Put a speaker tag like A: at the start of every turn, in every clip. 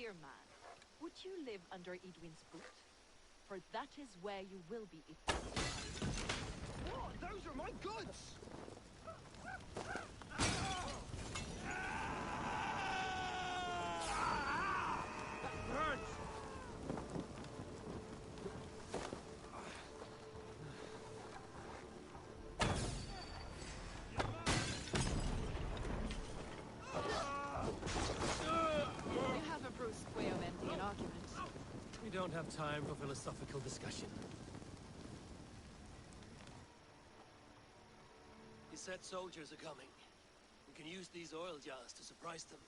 A: Dear man, would you live under Edwin's boot? For that is where you will be if you die.
B: What? Those are my goods! That hurts!
A: You have a brusque way of ending an argument.
C: We don't have time for philosophical discussion.
D: He said soldiers are coming. We can use these oil jars to surprise them.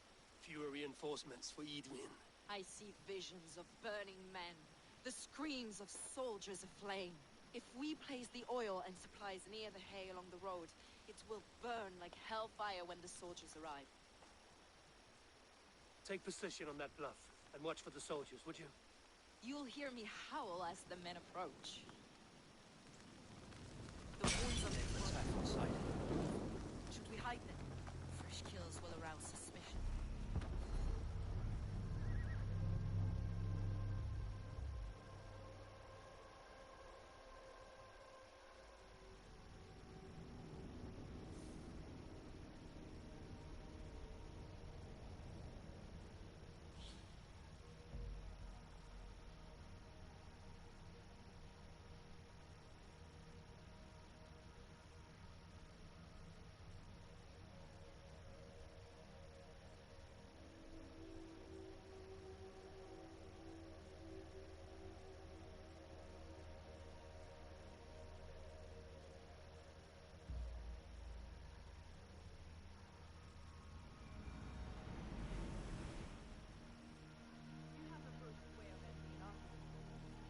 D: Fewer reinforcements for Edwin.
A: I see visions of burning men, the screams of soldiers aflame. If we place the oil and supplies near the hay along the road, it will burn like hellfire when the soldiers arrive.
C: Take position on that bluff, and watch for the soldiers, would you?
A: You'll hear me howl as the men approach. The wounds on the
D: Attack on sight.
A: Should we hide them? Fresh kills will arouse suspicion.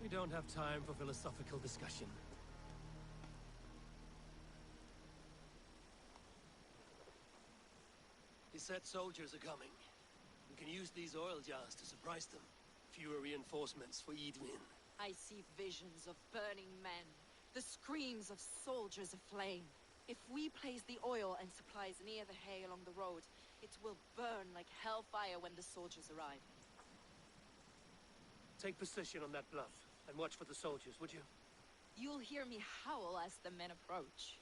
C: We don't have time for philosophical discussion.
D: He said soldiers are coming. We can use these oil jars to surprise them. Fewer reinforcements for Edwin.
A: I see visions of burning men, the screams of soldiers aflame. If we place the oil and supplies near the hay along the road, it will burn like hellfire when the soldiers arrive.
C: Take position on that bluff, and watch for the soldiers, would you?
A: You'll hear me howl as the men approach.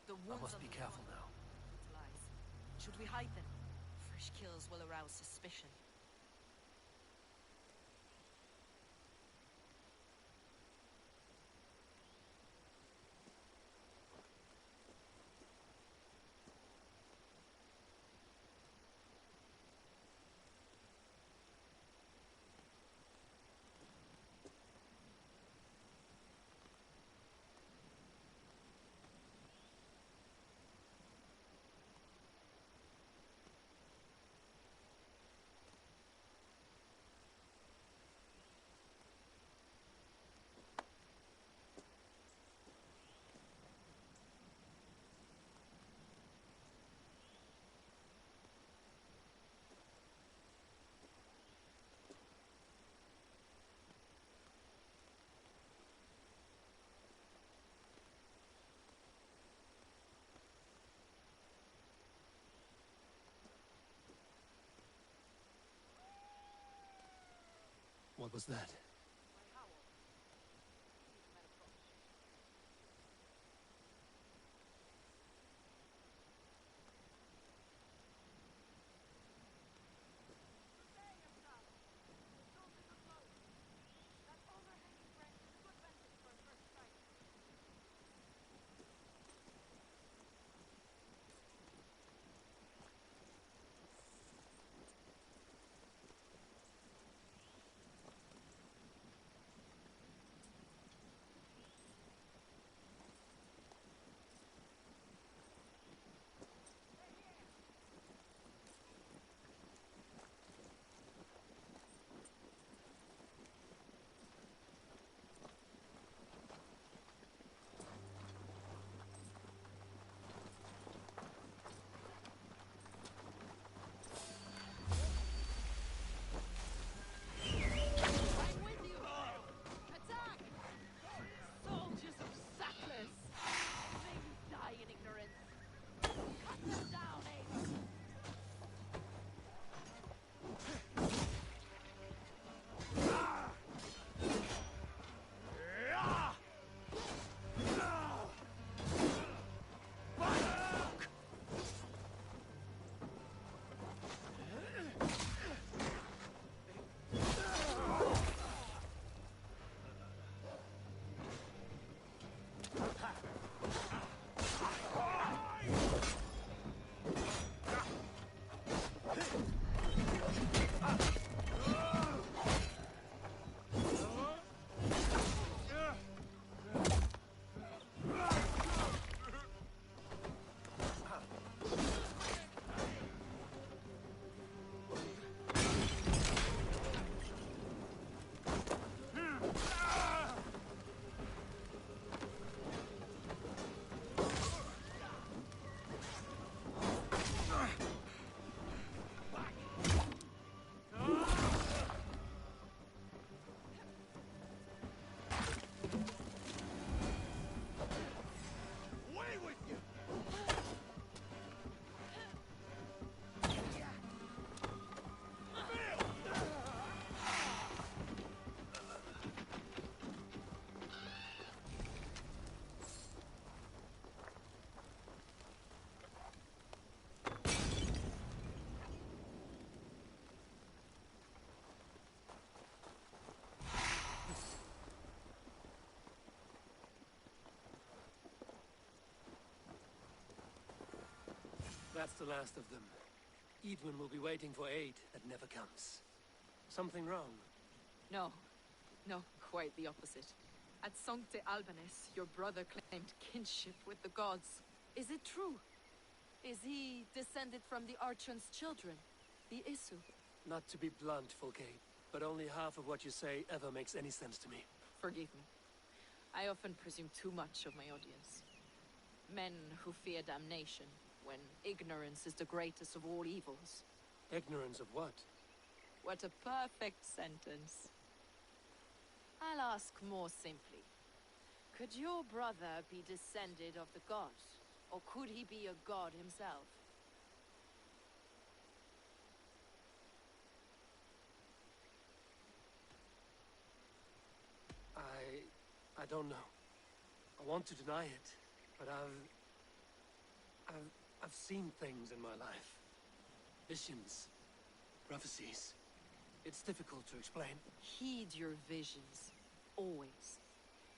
A: The
D: I
A: wounds
D: must
A: on
D: be
A: the
D: careful
A: front
D: now.
A: lies. Should we hide them? Fresh kills will arouse suspicion.
C: What was that?
D: That's the last of them. Edwin will be waiting for aid that never comes. Something wrong?
A: No. No, quite the opposite. At Sancte Albanus, your brother claimed kinship with the gods. Is it true? Is he descended from the Archon's children, the Isu?
D: Not to be blunt, Fulke, but only half of what you say ever makes any sense to me.
A: Forgive me. I often presume too much of my audience. Men who fear damnation, when ignorance is the greatest of all evils.
D: Ignorance of what?
A: What a perfect sentence. I'll ask more simply. Could your brother be descended of the gods? Or could he be a god himself?
D: I don't know. I want to deny it, but I've seen things in my life. Visions, prophecies. It's difficult to explain.
A: Heed your visions. Always.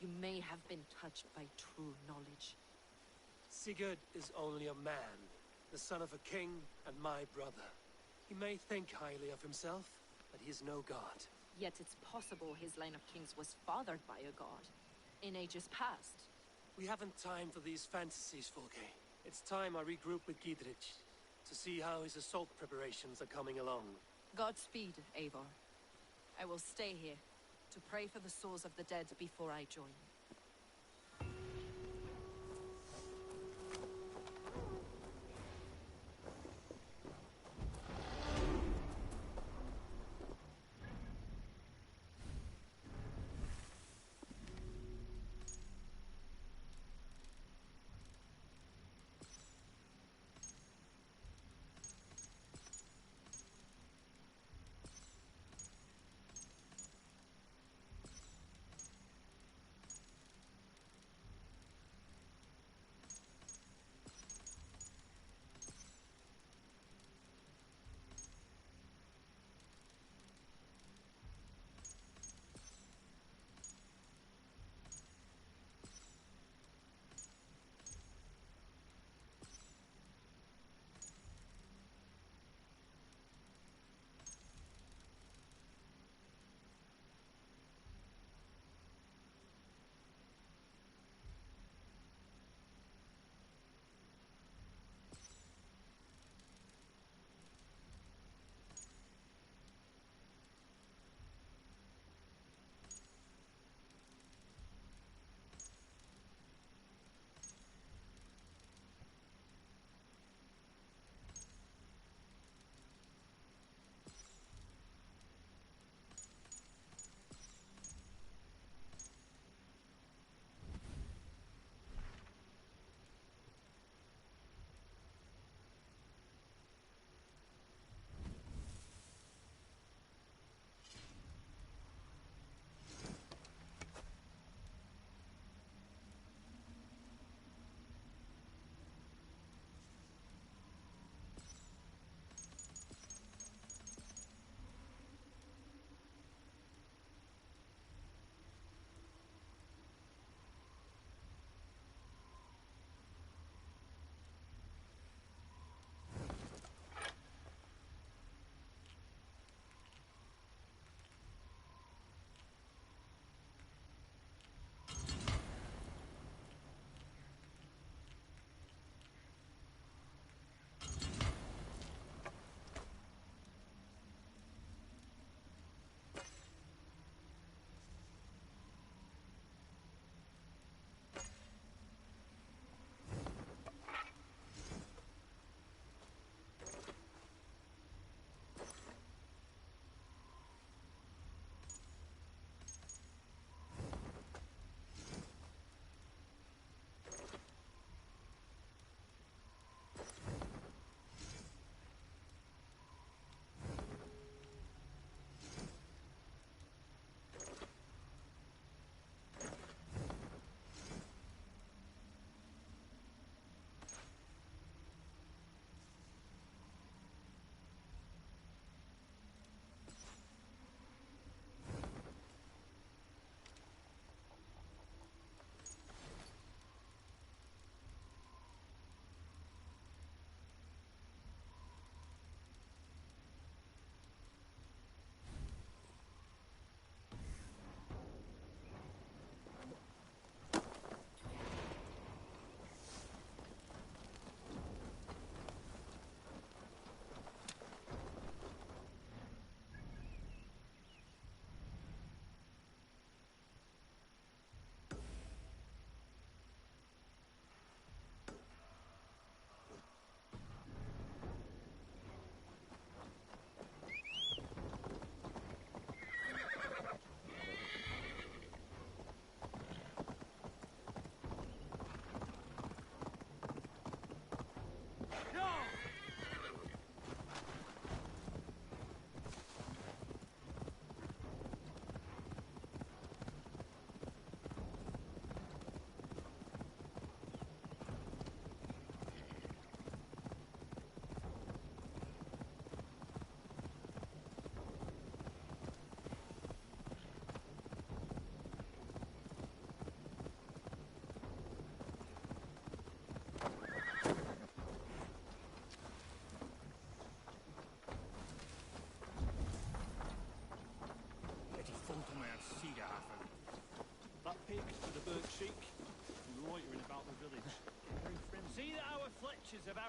A: You may have been touched by true knowledge.
D: Sigurd is only a man, the son of a king and my brother. He may think highly of himself, but he is no god.
A: Yet it's possible his line of kings was fathered by a god. In ages past.
D: We haven't time for these fantasies, Fulke. It's time I regroup with Gidrich to see how his assault preparations are coming along.
A: Godspeed, Eivor. I will stay here to pray for the souls of the dead before I join.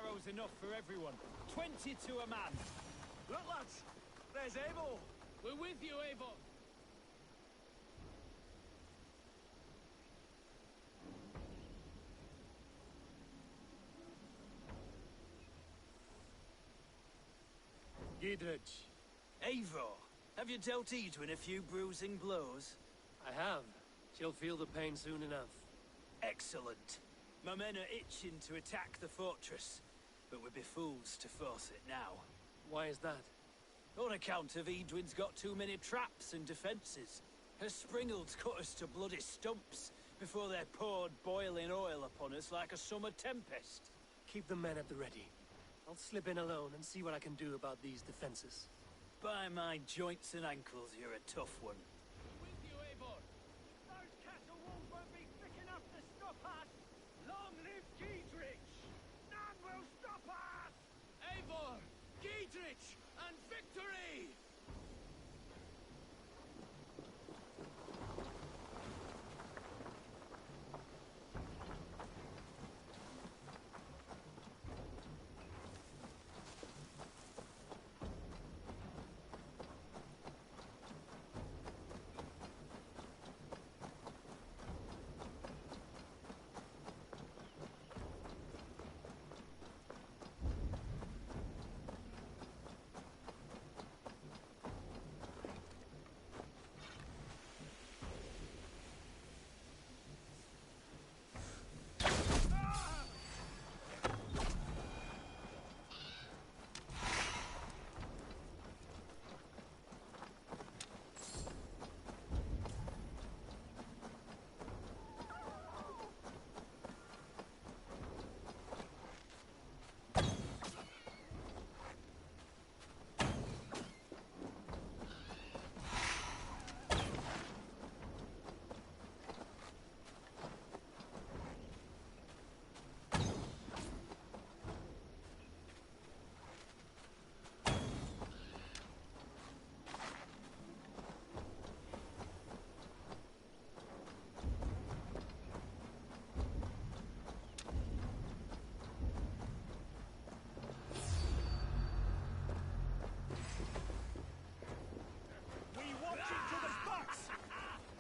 B: arrows enough for everyone. 20 to a man.
C: Look, lads! There's Eivor!
E: We're with you, Eivor!
C: Gidrich.
B: Eivor, have you dealt Edwin a few bruising blows?
D: I have. She'll feel the pain soon enough.
B: Excellent. My men are itching to attack the fortress, but we'd be fools to force it now.
D: Why is that?
B: On account of Edwin's got too many traps and defences. Her springalds cut us to bloody stumps before they poured boiling oil upon us like a summer tempest.
D: Keep the men at the ready. I'll slip in alone and see what I can do about these defenses.
B: By my joints and ankles, you're a tough one.
E: We're with you, Eivor!
B: Those castle walls won't be thick enough to stop us! Long live Giedrich! None will stop us!
E: Eivor! Giedrich! And victory!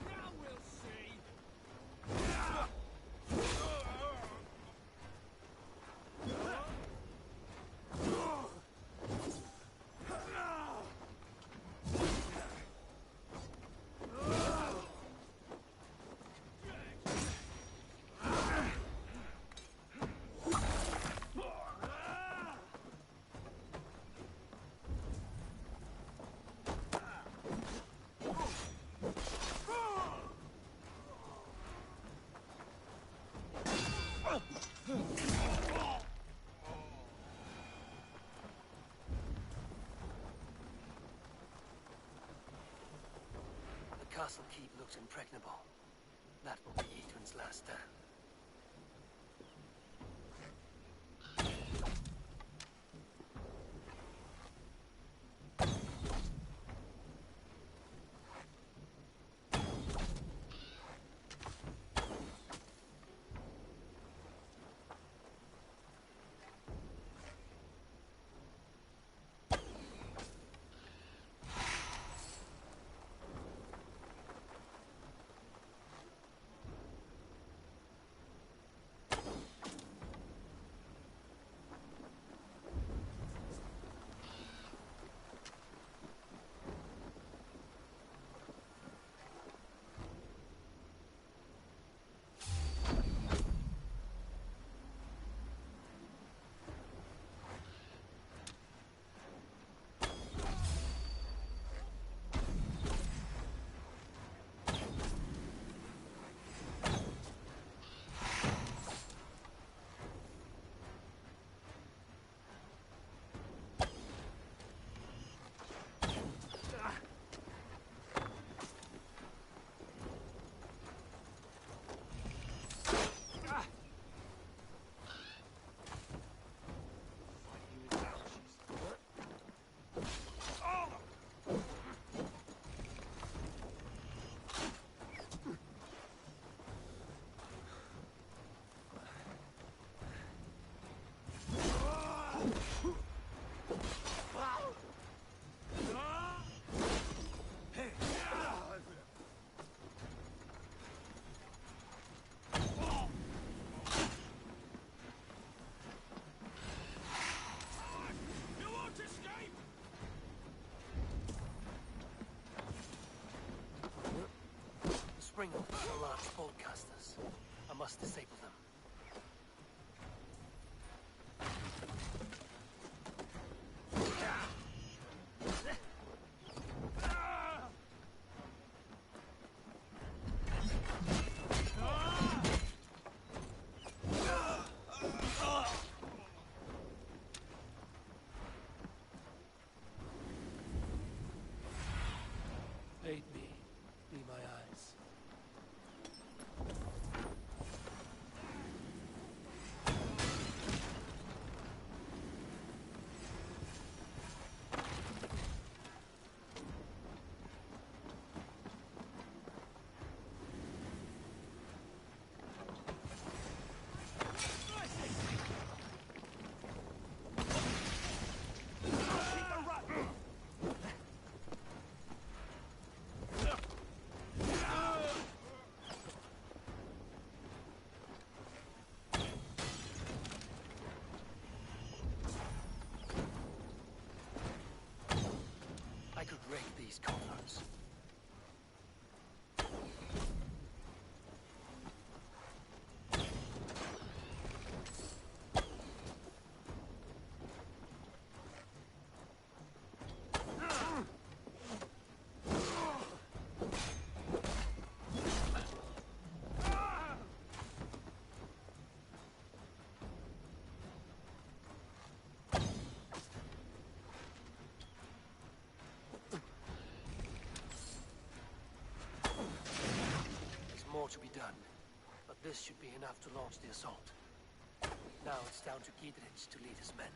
E: Now we'll see!
D: The castle keep looks impregnable. That will be Etwin's last stand. Springald are large bolt casters. I must disable them. Aid me. Be my eyes. I could raid these coffers. More to be done, but this should be enough to launch the assault. Now it's down to Giedrich to lead his men.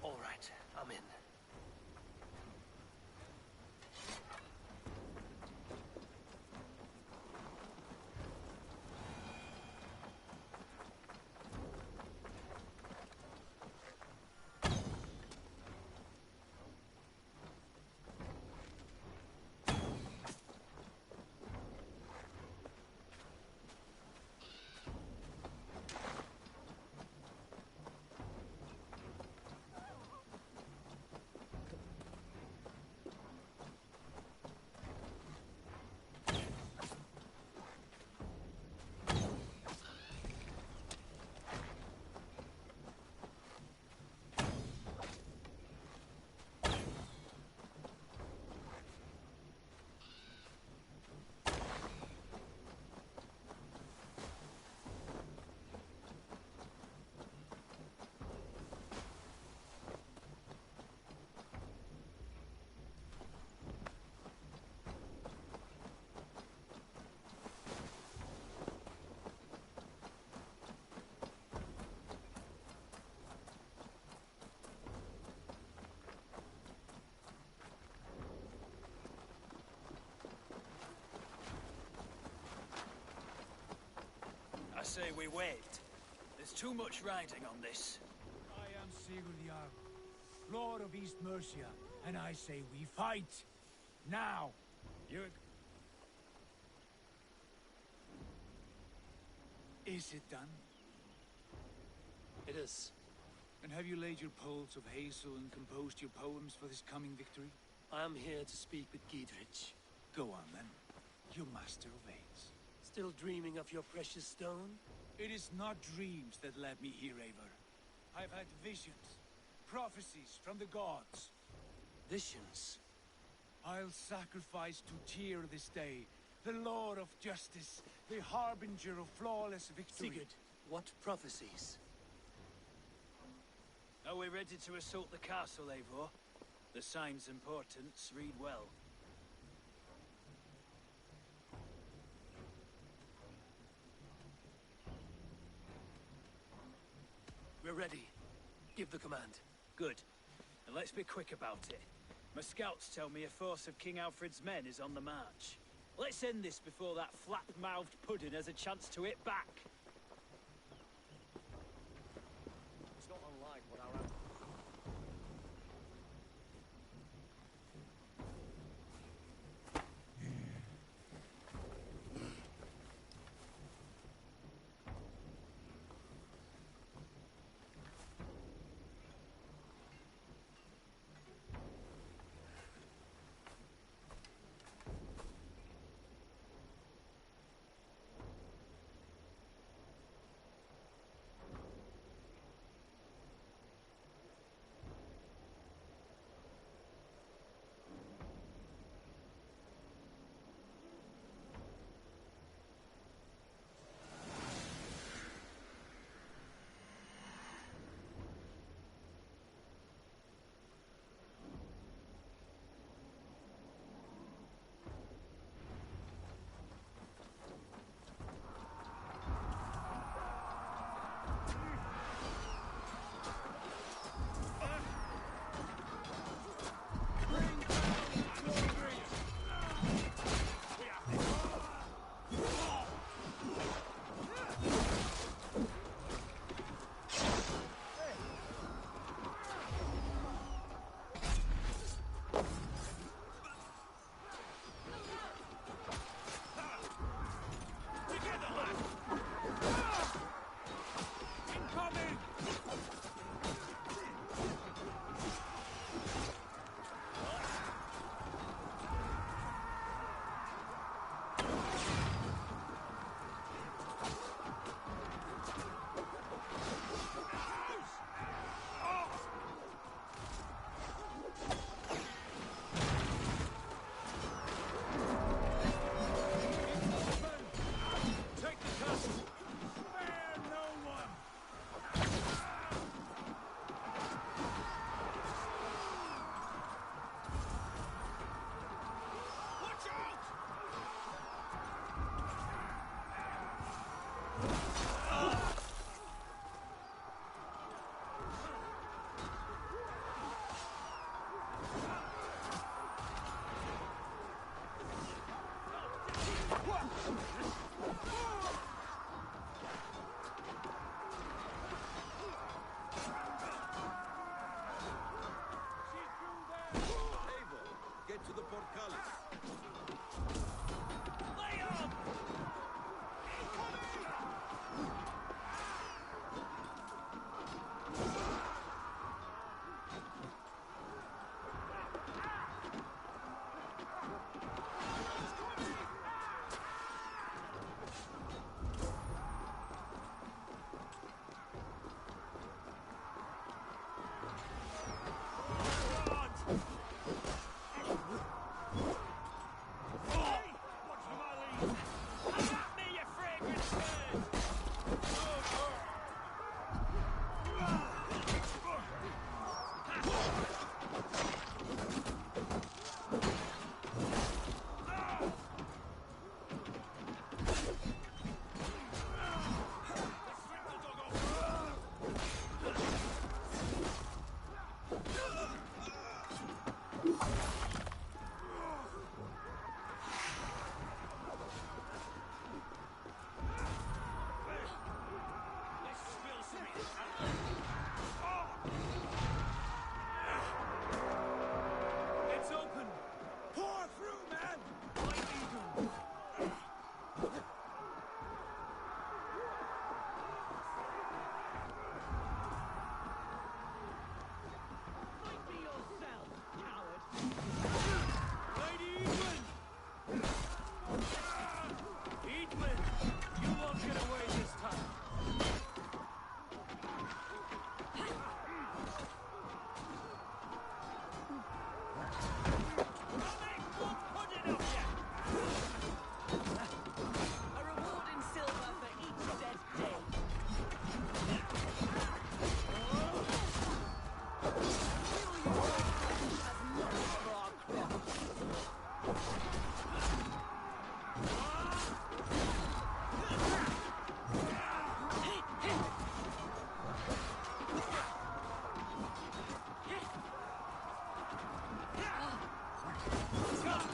D: All right, I'm in.
B: I say we wait. There's too much riding on this.
E: I am Sigurd Jarl, Lord of East Mercia, and I say we fight. Now! You... Is it done?
D: It is.
E: And have you laid your poles of hazel and composed your poems for this coming victory?
D: I am here to speak with Giedrich.
E: Go on then, you master of aids.
D: Still dreaming of your precious stone?
E: It is not dreams that led me here, Eivor. I've had visions, prophecies from the gods.
D: Visions?
E: I'll sacrifice to Tyr this day the Lord of Justice, the harbinger of flawless victory.
D: Sigurd, what prophecies?
B: Are we ready to assault the castle, Eivor? The signs and portents read well.
D: We're ready. Give the command.
B: Good. And let's be quick about it. My scouts tell me a force of King Alfred's men is on the march. Let's end this before that flap-mouthed pudding has a chance to hit back.
C: It's not unlike what our...
B: Coward!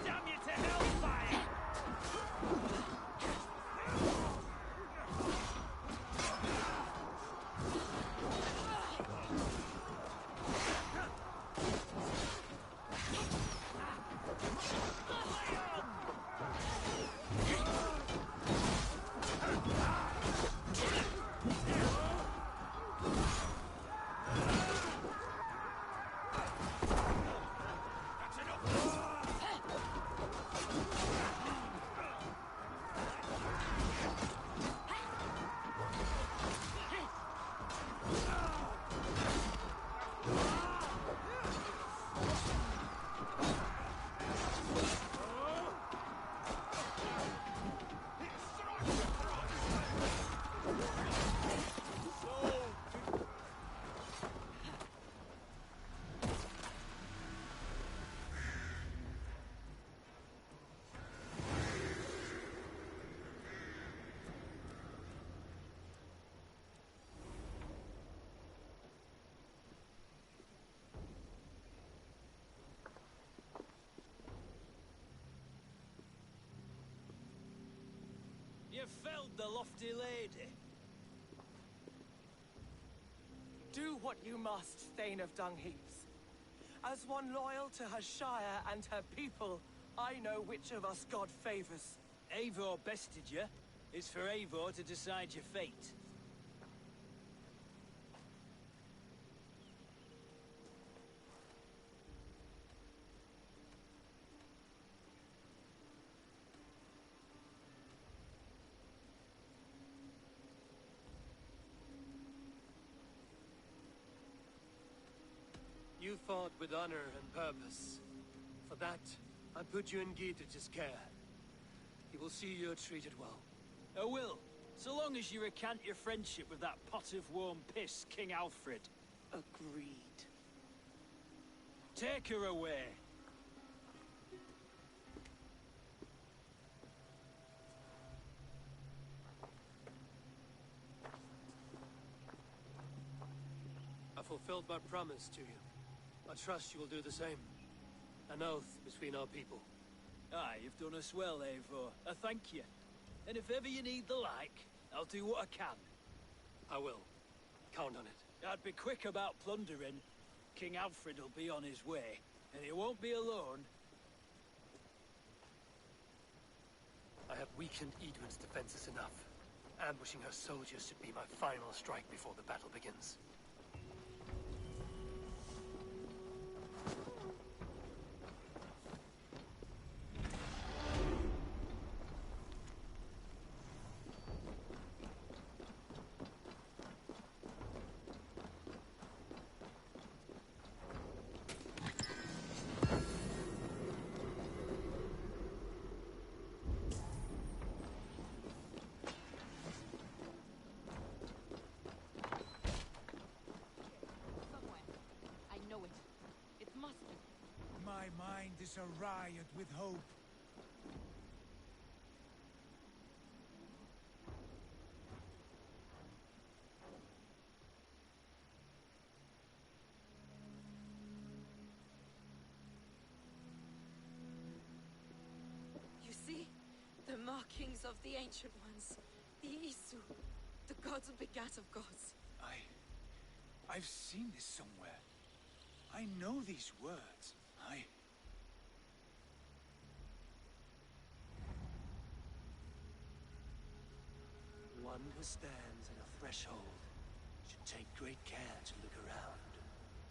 B: Damn you to hellfire! You felled the lofty lady.
F: Do what you must, Thane of Dungheaps. As one loyal to her shire and her people, I know which of us God favors.
B: Eivor bested you. It's for Eivor to decide your fate.
D: You fought with honor and purpose. For that, I put you in Gietrich's care. He will see you're treated well.
B: I will, so long as you recant your friendship with that pot of warm piss, King Alfred.
F: Agreed.
B: Take her away.
D: I fulfilled my promise to you. I trust you will do the same. An oath between our people.
B: Aye, you've done us well, Eivor. I thank you. And if ever you need the like, I'll do what I can.
D: I will. Count on it.
B: I'd be quick about plundering. King Alfred will be on his way, and he won't be alone.
D: I have weakened Edwin's defenses enough. Ambushing her soldiers should be my final strike before the battle begins.
A: Somewhere. I know it. It must be.
E: My mind is a riot with hope.
A: You see? The markings of the Ancient Ones. The Isu. The gods begat of gods.
E: I've seen this somewhere. I know these words.
D: One who stands at a threshold should take great care to look around.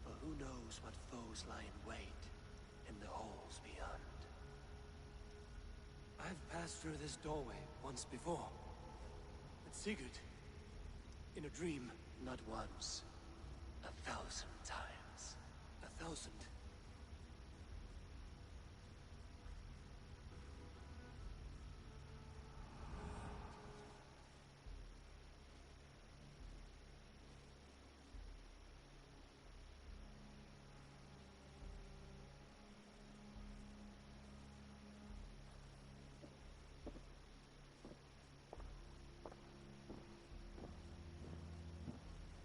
D: For who knows what foes lie in wait in the halls beyond. I've passed through this doorway once before. With Sigurd. In a dream. Not once. 1,000 times. 1,000.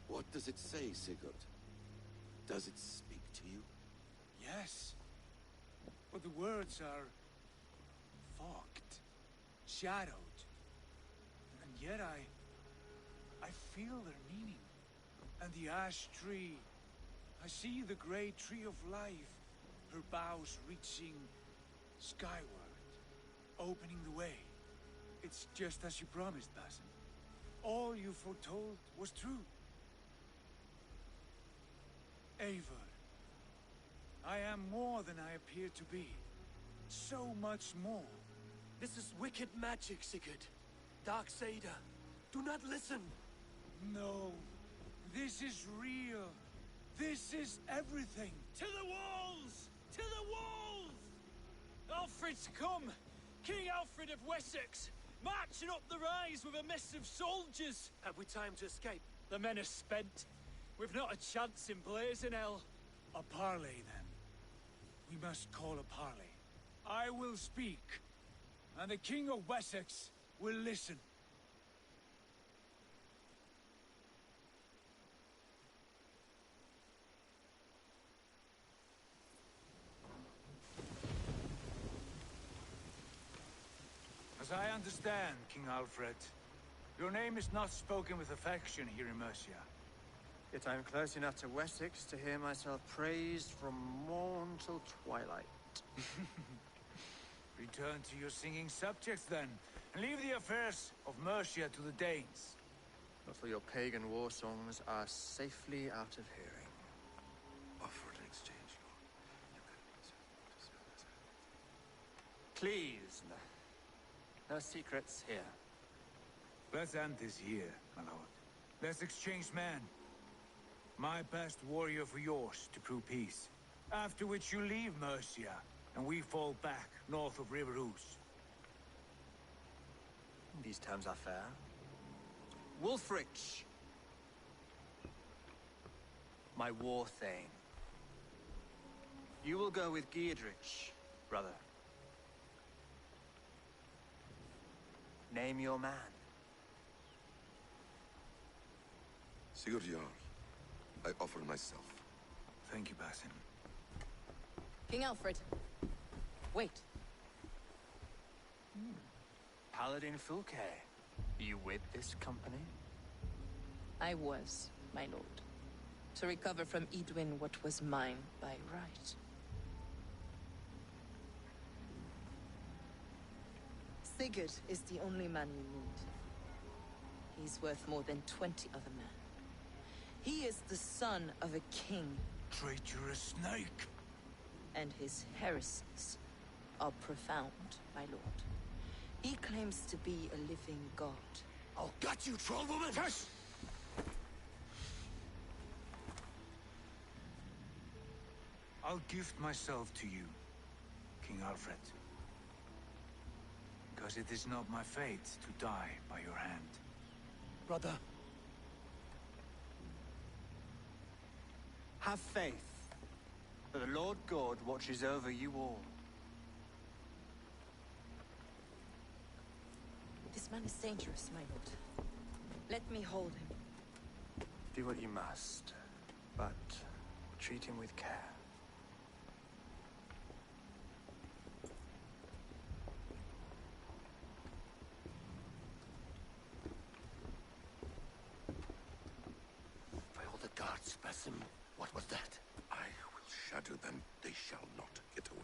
G: What does it say, Sigurd? Does it speak to you?
E: Yes. But the words are fogged, shadowed. And yet I feel their meaning. And the ash tree. I see the great tree of life, her boughs reaching skyward, opening the way. It's just as you promised, Basim. All you foretold was true. Eivor, I am more than I appear to be. So much more.
D: This is wicked magic, Sigurd. Darksaber. Do not listen.
E: No. This is real. This is everything.
B: To the walls! To the walls! Alfred's come! King Alfred of Wessex! Marching up the rise with a mess of soldiers!
D: Have we time to escape?
B: The men are spent. We've not a chance in blazing hell.
E: A parley, then. We must call a parley. I will speak, and the King of Wessex will listen. As I understand, King Alfred, your name is not spoken with affection here in Mercia.
H: Yet I am close enough to Wessex to hear myself praised from morn till twilight.
E: Return to your singing subjects, then, and leave the affairs of Mercia to the Danes.
H: Not till your pagan war songs are safely out of hearing.
G: Offer an exchange, Lord.
H: Please, no secrets here.
E: Let's end this here, my lord. Let's exchange men. My best warrior for yours to prove peace. After which you leave Mercia, and we fall back north of River Ouse.
H: These terms are fair. Wulfrich! My war thane. You will go with Geodrich, brother. Name your man.
G: Sigurd Jarl, I offer myself.
E: Thank you, Basim.
A: King Alfred. Wait.
H: Paladin Fulke, you with this company?
A: I was, my lord. To recover from Edwin what was mine by right. Sigurd is the only man you need. He's worth more than 20 other men. He is the son of a king.
E: Traitorous snake!
A: And his heresies are profound, my lord. He claims to be a living god.
D: I'll gut you, troll woman!
E: Hush! I'll gift myself to you, King Alfred. Because it is not my fate to die by your hand.
D: Brother.
H: Have faith, for the Lord God watches over you all.
A: This man is dangerous, my lord. Let me hold him.
H: Do what you must, but treat him with care.
D: By all the gods, Basim, what was that?
G: I will shatter them. They shall not get away.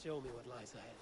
C: show me what lies ahead.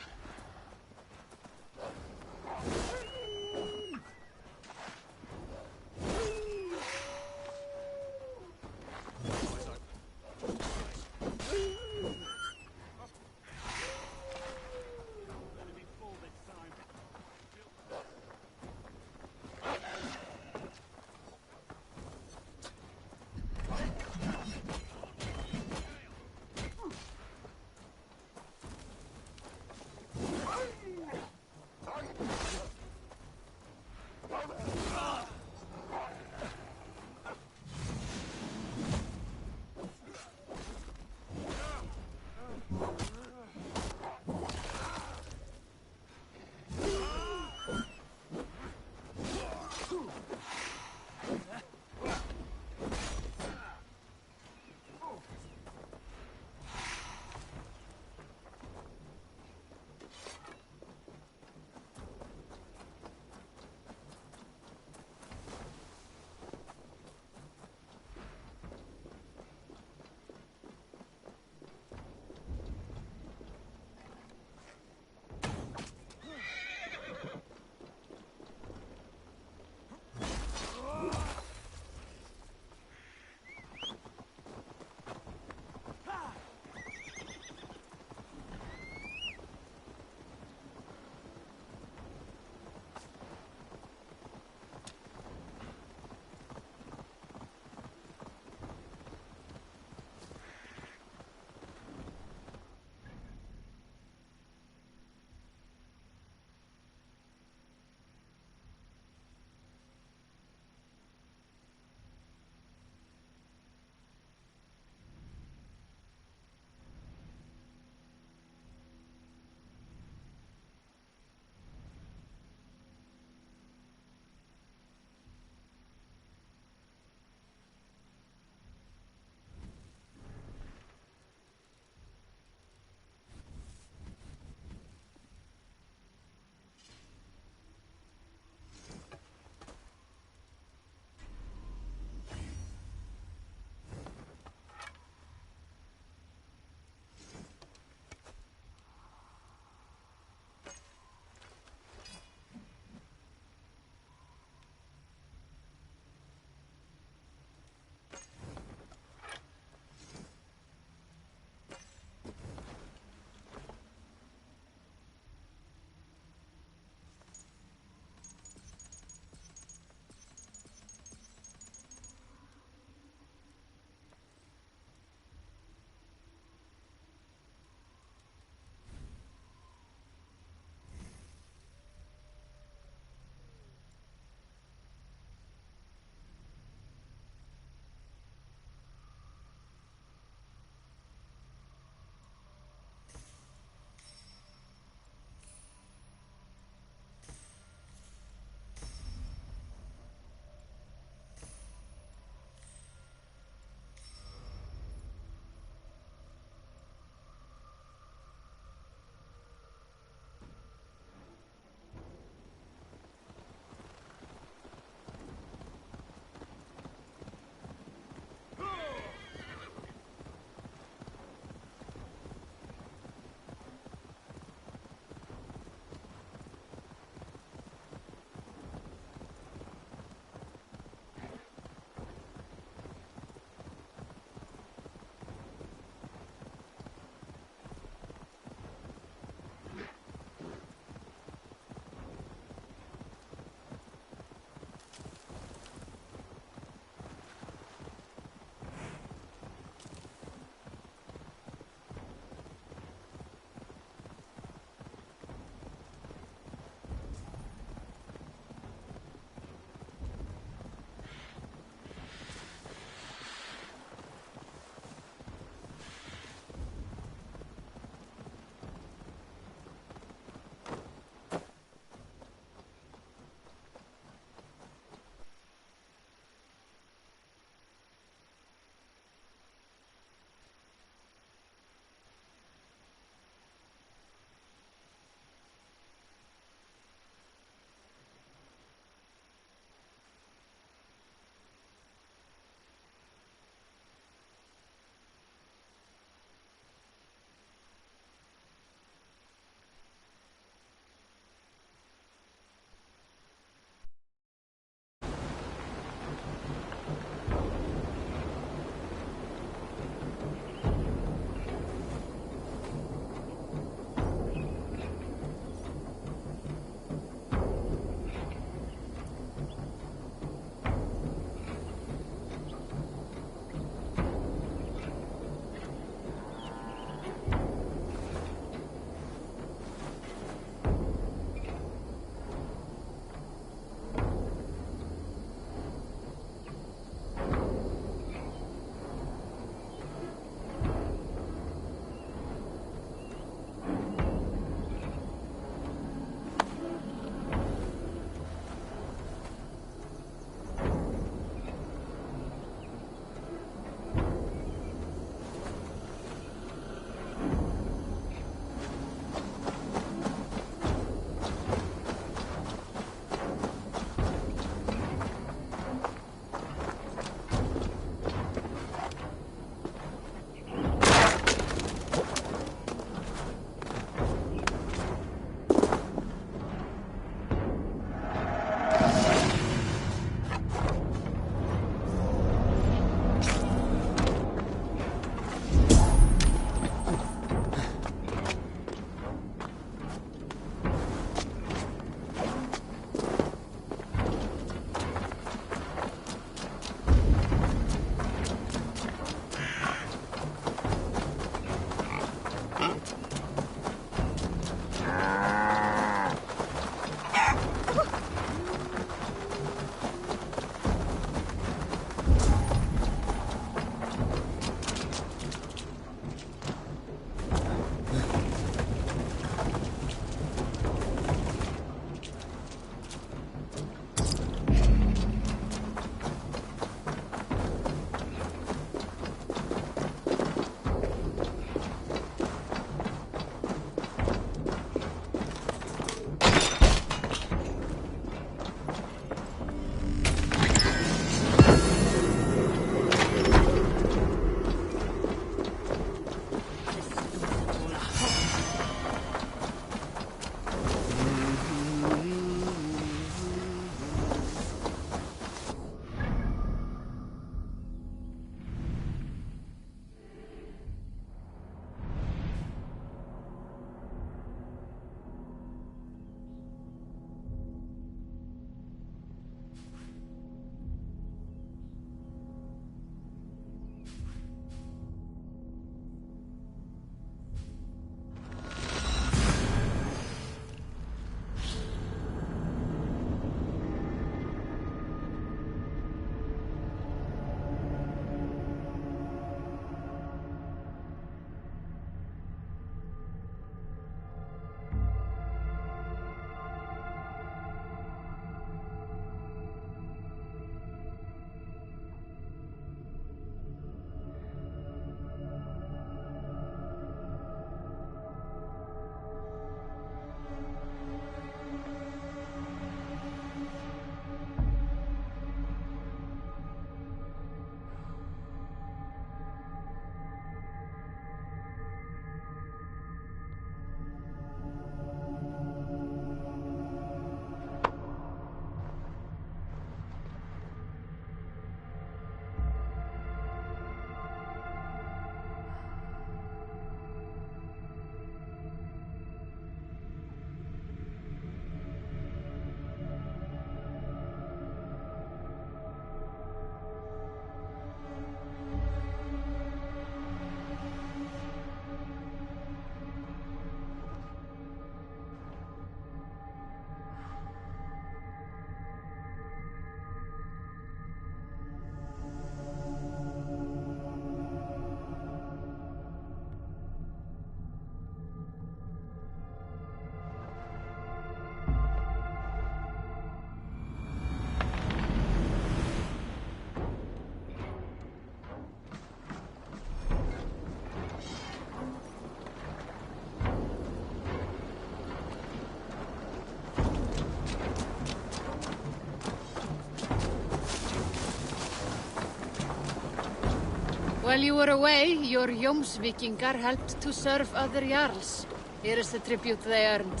I: While you were away, your Jomsvikingar helped to serve other Jarls. Here is the tribute they earned.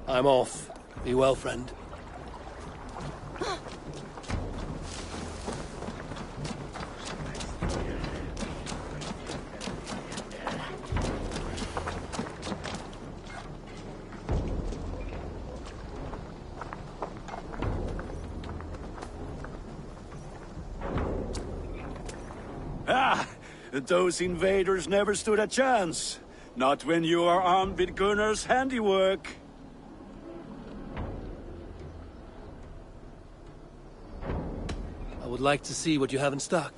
C: I'm off. Be well, friend.
J: Those invaders never stood a chance. Not when you are armed with Gunnar's handiwork.
C: I would like to see what you have in stock.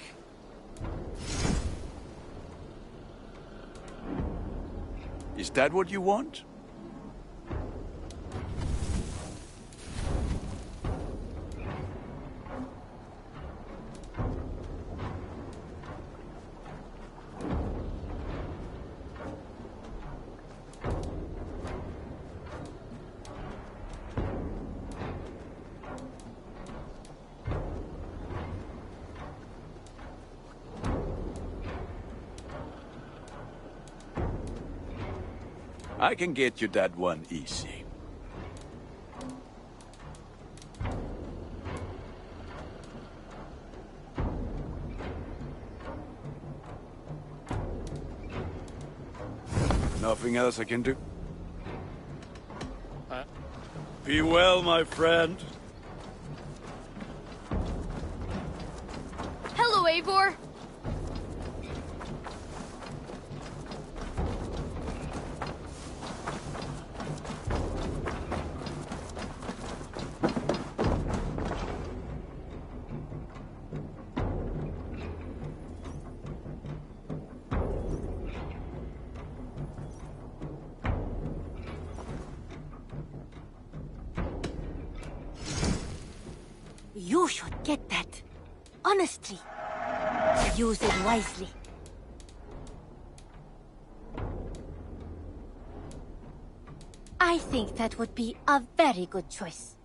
J: Is that what you want? I can get you that one easy. Nothing else I can do? Be well, my friend.
I: Hello, Eivor.
K: You should get that. Honestly. Use it wisely. I think that would be a very good choice.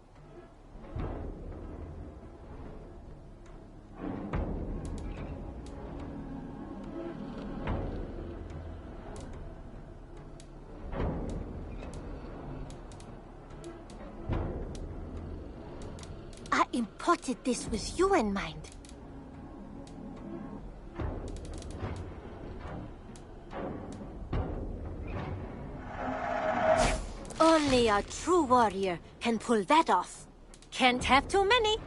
K: I imported this with you in mind. Only a true warrior can pull that off. Can't have too many.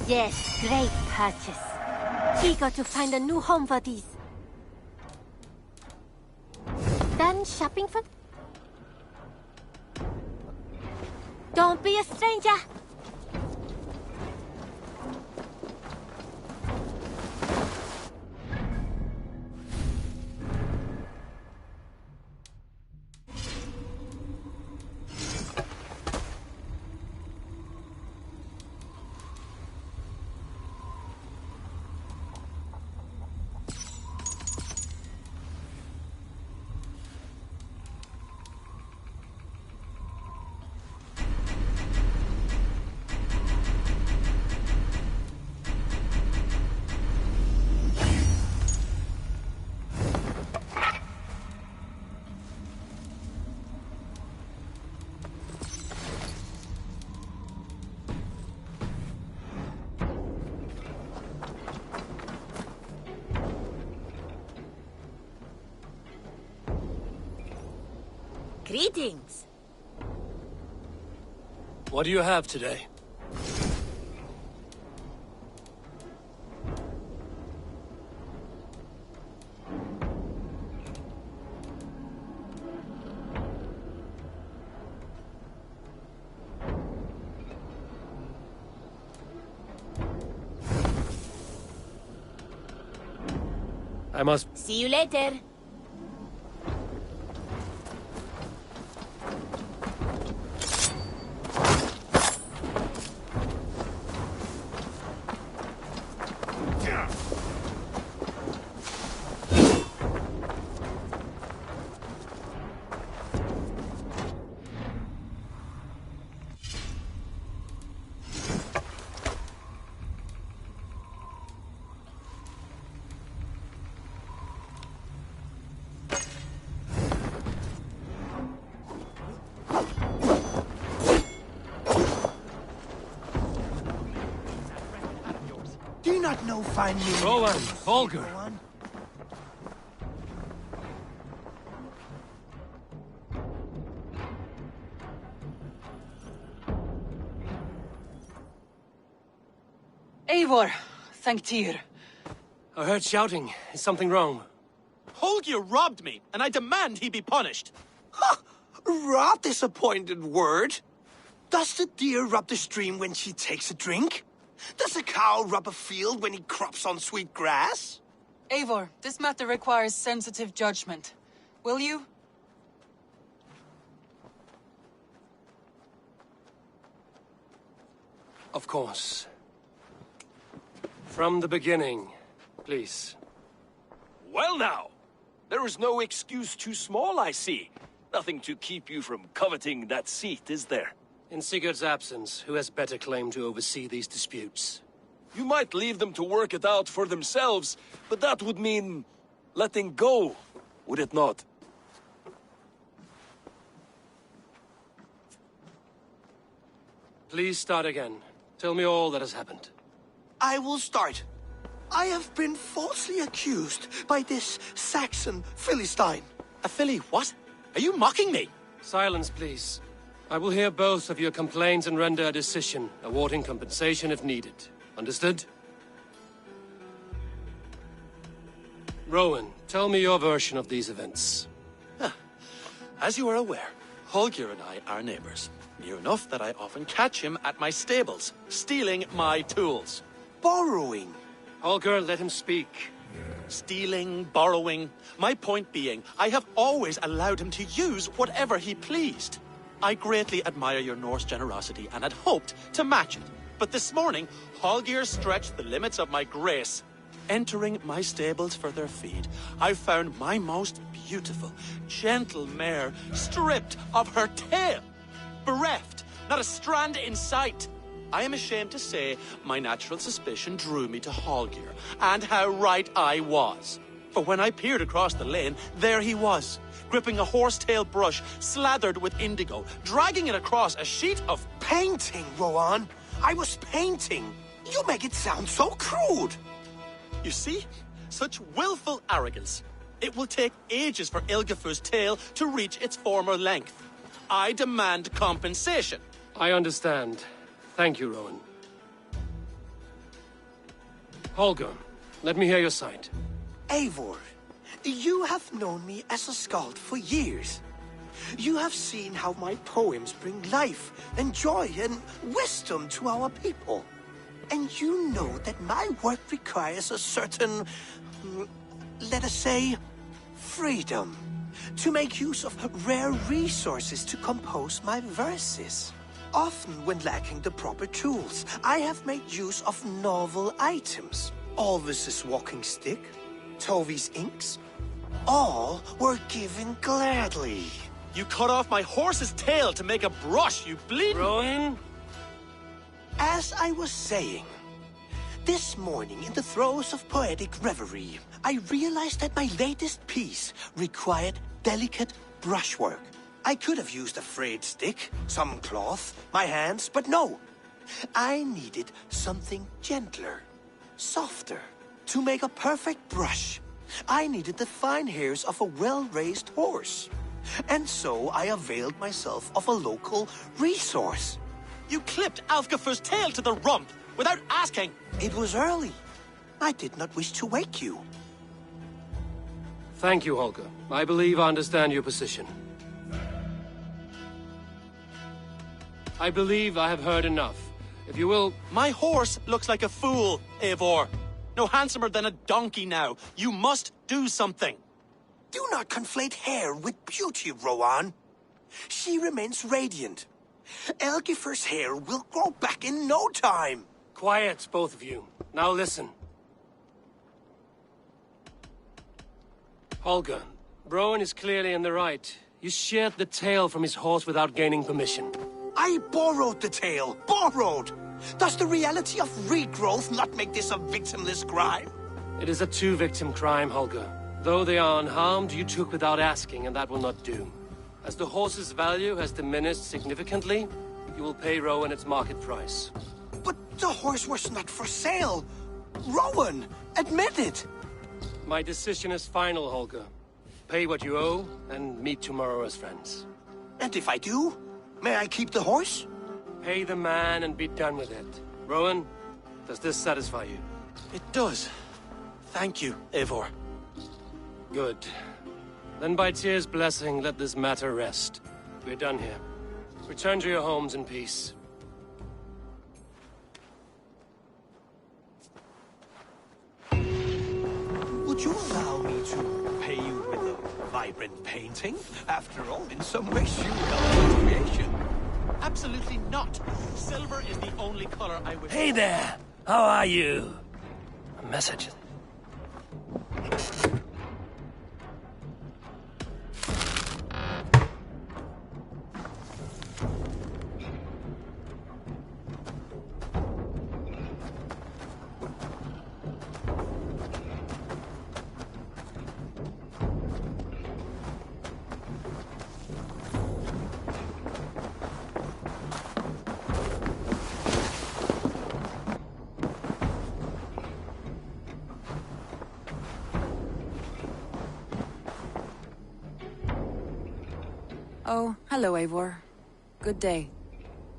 K: Yes, great purchase. Eager to find a new home for these. Done shopping for... Don't be a stranger. Greetings.
C: What do you have today? I must...
K: See you later.
D: Do you not know fine meaning?
C: Roland, Volker.
F: Eivor, thank Tyr.
C: I heard shouting. Is something wrong?
L: Holger robbed me, and I demand he be punished. Ha! Rot disappointed word. Does the deer rub the stream when she takes a drink? Does a cow rub a field when he crops on sweet grass?
F: Eivor, this matter requires sensitive judgment. Will you?
C: Of course. From the beginning, please.
L: Well now, there is no excuse too small, I see. Nothing to keep you from coveting that seat, is there?
C: In Sigurd's absence, who has better claim to oversee these disputes?
L: You might leave them to work it out for themselves, but that would mean letting go, would it not?
C: Please start again. Tell me all that has happened.
L: I will start. I have been falsely accused by this Saxon Philistine.
M: A Philly what? Are you mocking me?
C: Silence, please. I will hear both of your complaints and render a decision, awarding compensation if needed. Understood? Rowan, tell me your version of these events.
M: As you are aware, Holger and I are neighbors. Near enough that I often catch him at my stables, stealing my tools.
L: Borrowing.
C: Holger, let him speak.
M: Stealing, borrowing. My point being, I have always allowed him to use whatever he pleased. I greatly admire your Norse generosity and had hoped to match it. But this morning, Holger stretched the limits of my grace. Entering my stables for their feed, I found my most beautiful, gentle mare stripped of her tail. Bereft, not a strand in sight. I am ashamed to say my natural suspicion drew me to Holger, and how right I was. For when I peered across the lane, there he was, gripping a horsetail brush slathered with indigo, dragging it across a sheet of
L: painting, Rowan. I was painting. You make it sound so crude.
M: You see? Such willful arrogance. It will take ages for Ilgafur's tail to reach its former length. I demand compensation.
C: I understand. Thank you, Rowan. Holger, let me hear your side.
L: Eivor, you have known me as a skald for years. You have seen how my poems bring life and joy and wisdom to our people. And you know that my work requires a certain, let us say, freedom to make use of rare resources to compose my verses. Often when lacking the proper tools, I have made use of novel items. Alvis's walking stick, Tovi's inks, all were given gladly.
M: You cut off my horse's tail to make a brush, you bleeding...
C: Rowan?
L: As I was saying, this morning in the throes of poetic reverie, I realized that my latest piece required delicate brushwork. I could have used a frayed stick, some cloth, my hands, but no. I needed something gentler, softer. To make a perfect brush, I needed the fine hairs of a well-raised horse. And so I availed myself of a local resource.
M: You clipped Alfgafur's tail to the rump without asking.
L: It was early. I did not wish to wake you.
C: Thank you, Holger. I believe I understand your position. I believe I have heard enough. If you will...
M: My horse looks like a fool, Eivor. No handsomer than a donkey now. You must do something.
L: Do not conflate hair with beauty, Rowan. She remains radiant. Elgifur's hair will grow back in no time.
C: Quiet, both of you. Now listen. Holger, Rowan is clearly in the right. You sheared the tail from his horse without gaining permission.
L: I borrowed the tail. Borrowed! Does the reality of regrowth not make this a victimless crime?
C: It is a two-victim crime, Holger. Though they are unharmed, you took without asking, and that will not do. As the horse's value has diminished significantly, you will pay Rowan its market price.
L: But the horse was not for sale. Rowan, admit it.
C: My decision is final, Holger. Pay what you owe, and meet tomorrow as friends.
L: And if I do, may I keep the horse?
C: Pay the man and be done with it. Rowan, does this satisfy you?
M: It does. Thank you, Eivor.
C: Good. Then by Tyr's blessing, let this matter rest. We're done here. Return to your homes in peace.
L: Would you allow me to pay you with a vibrant painting? After all, in some ways you helped my creation.
M: Absolutely not. Silver is the only color I wish...
N: Hey there! How are you? A message.
O: Oh, hello, Eivor. Good day.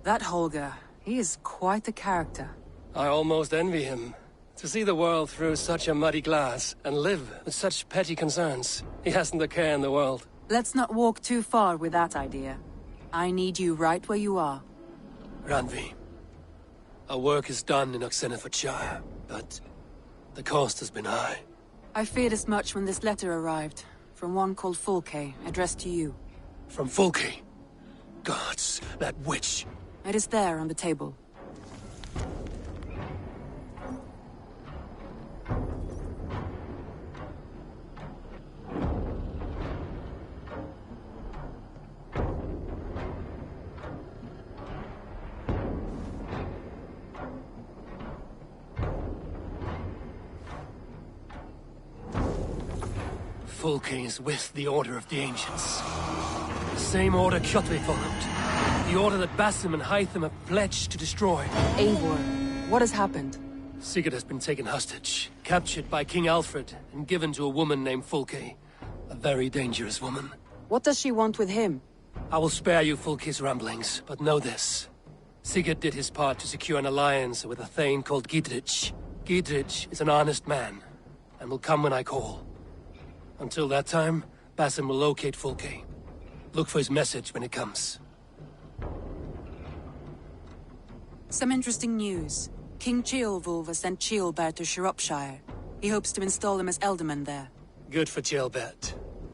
O: That Holger, he is quite a character.
C: I almost envy him. To see the world through such a muddy glass, and live with such petty concerns. He hasn't a care in the world.
O: Let's not walk too far with that idea. I need you right where you are.
C: Randvi, our work is done in Oxenfordshire, but the cost has been high.
O: I feared as much when this letter arrived, from one called Fulke, addressed to you.
C: From Fulke? Gods, that witch!
O: It is there on the table.
C: Fulke is with the Order of the Ancients. The same order Kjotve followed. The order that Basim and Hytham have pledged to destroy.
O: Eivor, what has happened?
C: Sigurd has been taken hostage, captured by King Alfred, and given to a woman named Fulke. A very dangerous woman.
O: What does she want with him?
C: I will spare you Fulke's ramblings, but know this. Sigurd did his part to secure an alliance with a thane called Gidrich. Gidrich is an honest man, and will come when I call. Until that time, Basim will locate Fulke. Look for his message when it comes.
O: Some interesting news. King Ceolwulf has sent Ceolbert to Shropshire. He hopes to install him as Elderman there.
C: Good for Ceolbert.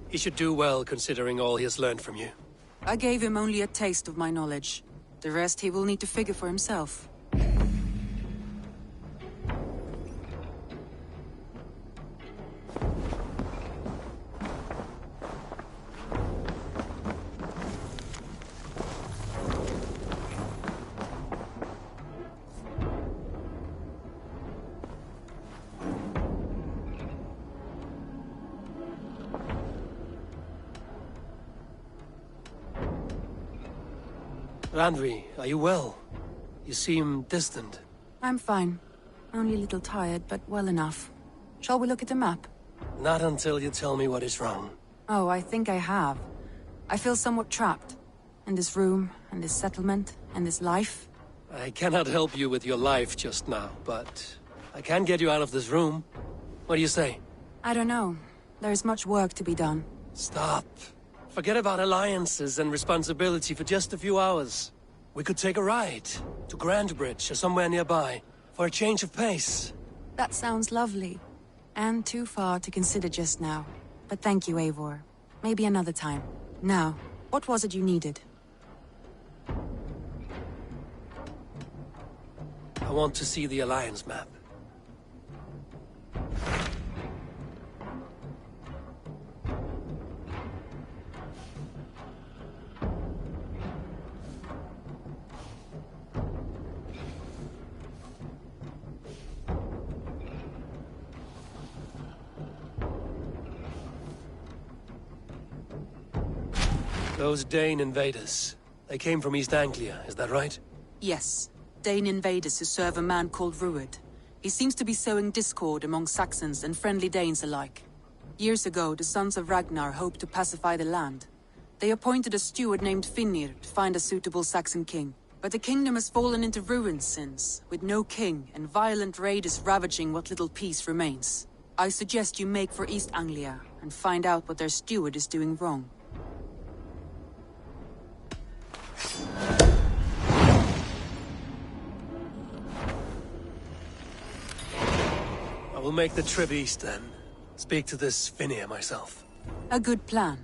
C: He should do well considering all he has learned from you.
O: I gave him only a taste of my knowledge. The rest he will need to figure for himself.
C: Randvi, are you well? You seem distant.
O: I'm fine. Only a little tired, but well enough. Shall we look at the map?
C: Not until you tell me what is wrong.
O: Oh, I think I have. I feel somewhat trapped. In this room, and this settlement, and this life.
C: I cannot help you with your life just now, but I can get you out of this room. What do you say?
O: I don't know. There is much work to be done.
C: Stop. Forget about alliances and responsibility for just a few hours. We could take a ride to Grandbridge or somewhere nearby for a change of pace.
O: That sounds lovely. And too far to consider just now. But thank you, Eivor. Maybe another time. Now, what was it you needed?
C: I want to see the Alliance map. Those Dane invaders, they came from East Anglia, is that right?
O: Yes. Dane invaders who serve a man called Rued. He seems to be sowing discord among Saxons and friendly Danes alike. Years ago, the sons of Ragnar hoped to pacify the land. They appointed a steward named Finnir to find a suitable Saxon king. But the kingdom has fallen into ruins since, with no king and violent raiders ravaging what little peace remains. I suggest you make for East Anglia and find out what their steward is doing wrong.
C: I will make the trip east then. Speak to this Finnir myself.
O: A good plan.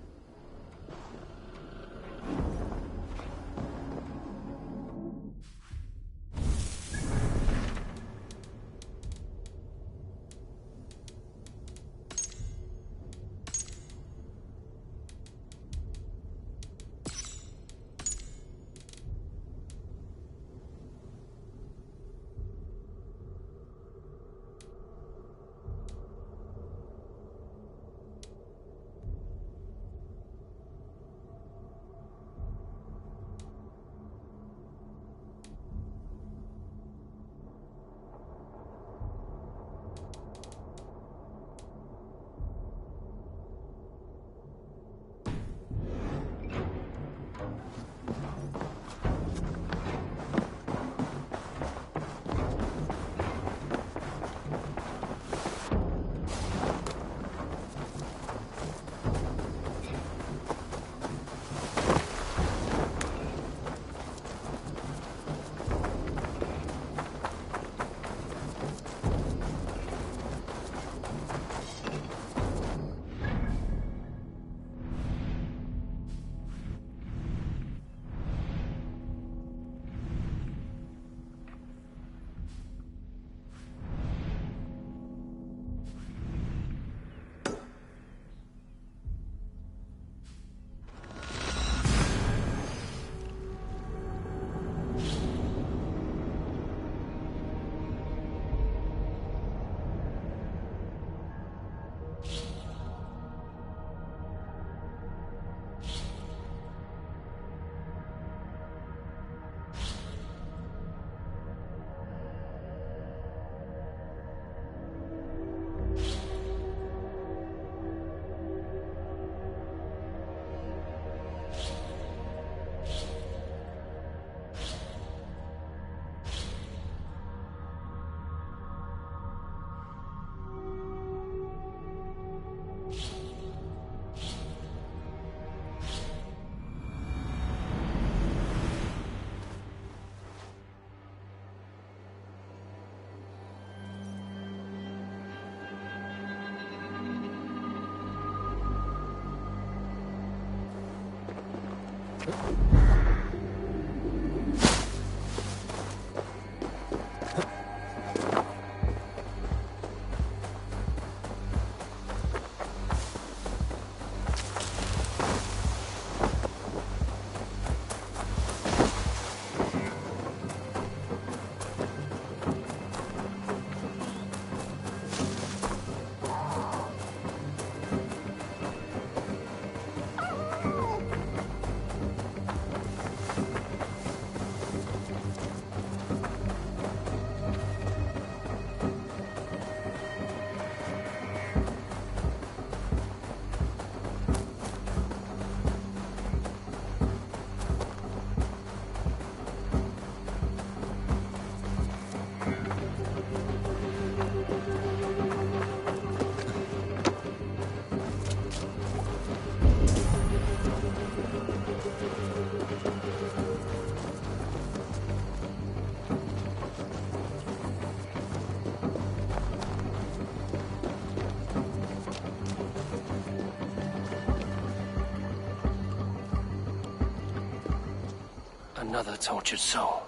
N: Another tortured soul.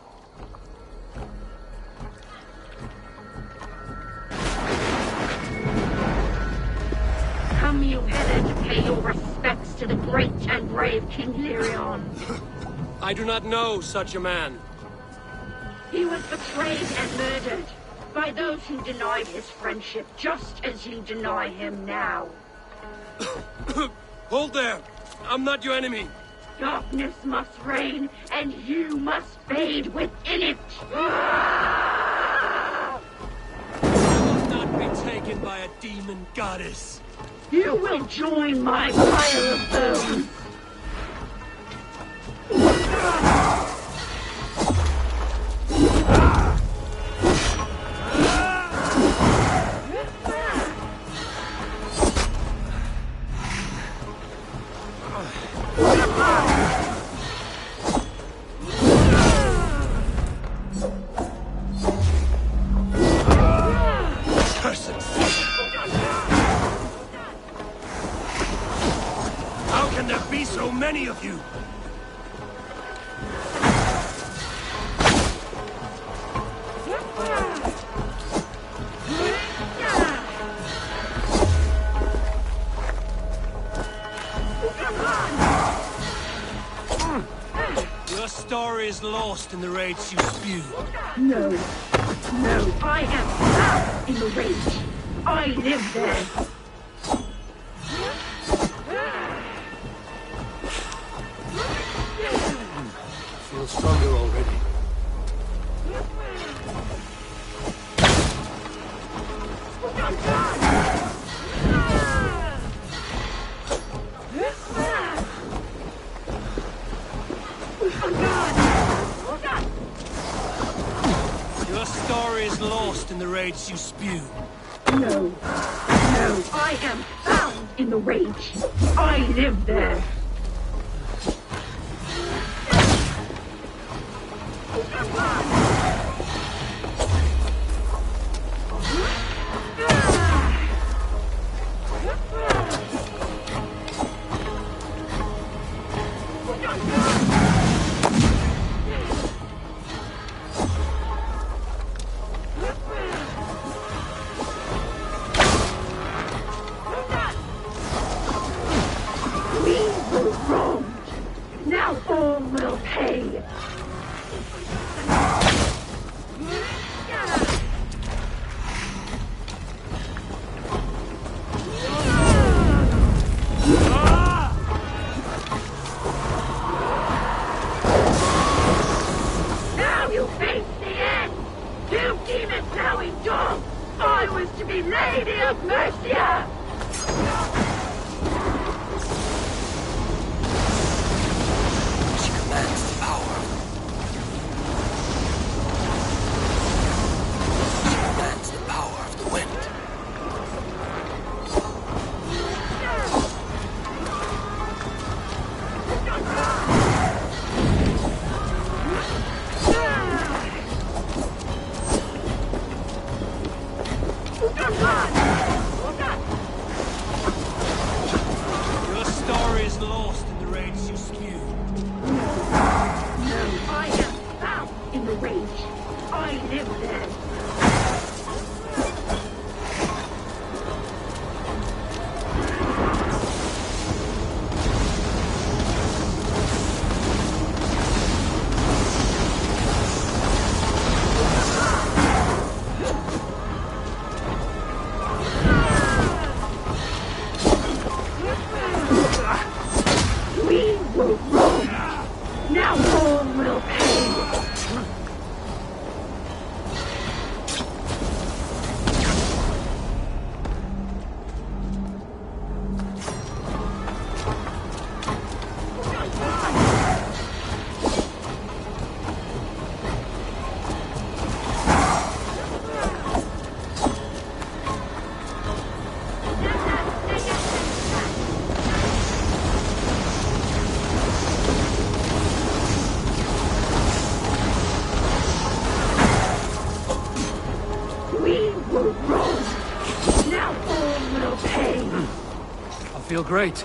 P: Come you hither to pay your respects to the great and brave King Lyrion.
C: I do not know such a man.
P: He was betrayed and murdered by those who denied his friendship, just as you deny him now.
C: Hold there! I'm not your enemy!
P: Darkness must reign, and you must fade within it!
C: I will not be taken by a demon goddess!
P: You will join my pile of bones!
C: How can there be so many of you? Your story is lost in the rage you spew.
P: No. No, I am found in the rage. I live there.
C: I feel stronger already. Your story is lost in the rage you spew.
P: No. No, I am found in the rage. I live there. Now all will pay. Now you face the end. You demon-plowing dog. I was to be Lady of Mercia.
C: Your story is lost in the rage you spew.
P: No, I am found in the rage. I live there. We will rule. Now all will pay. We will rule. Now all will pay.
C: I feel great.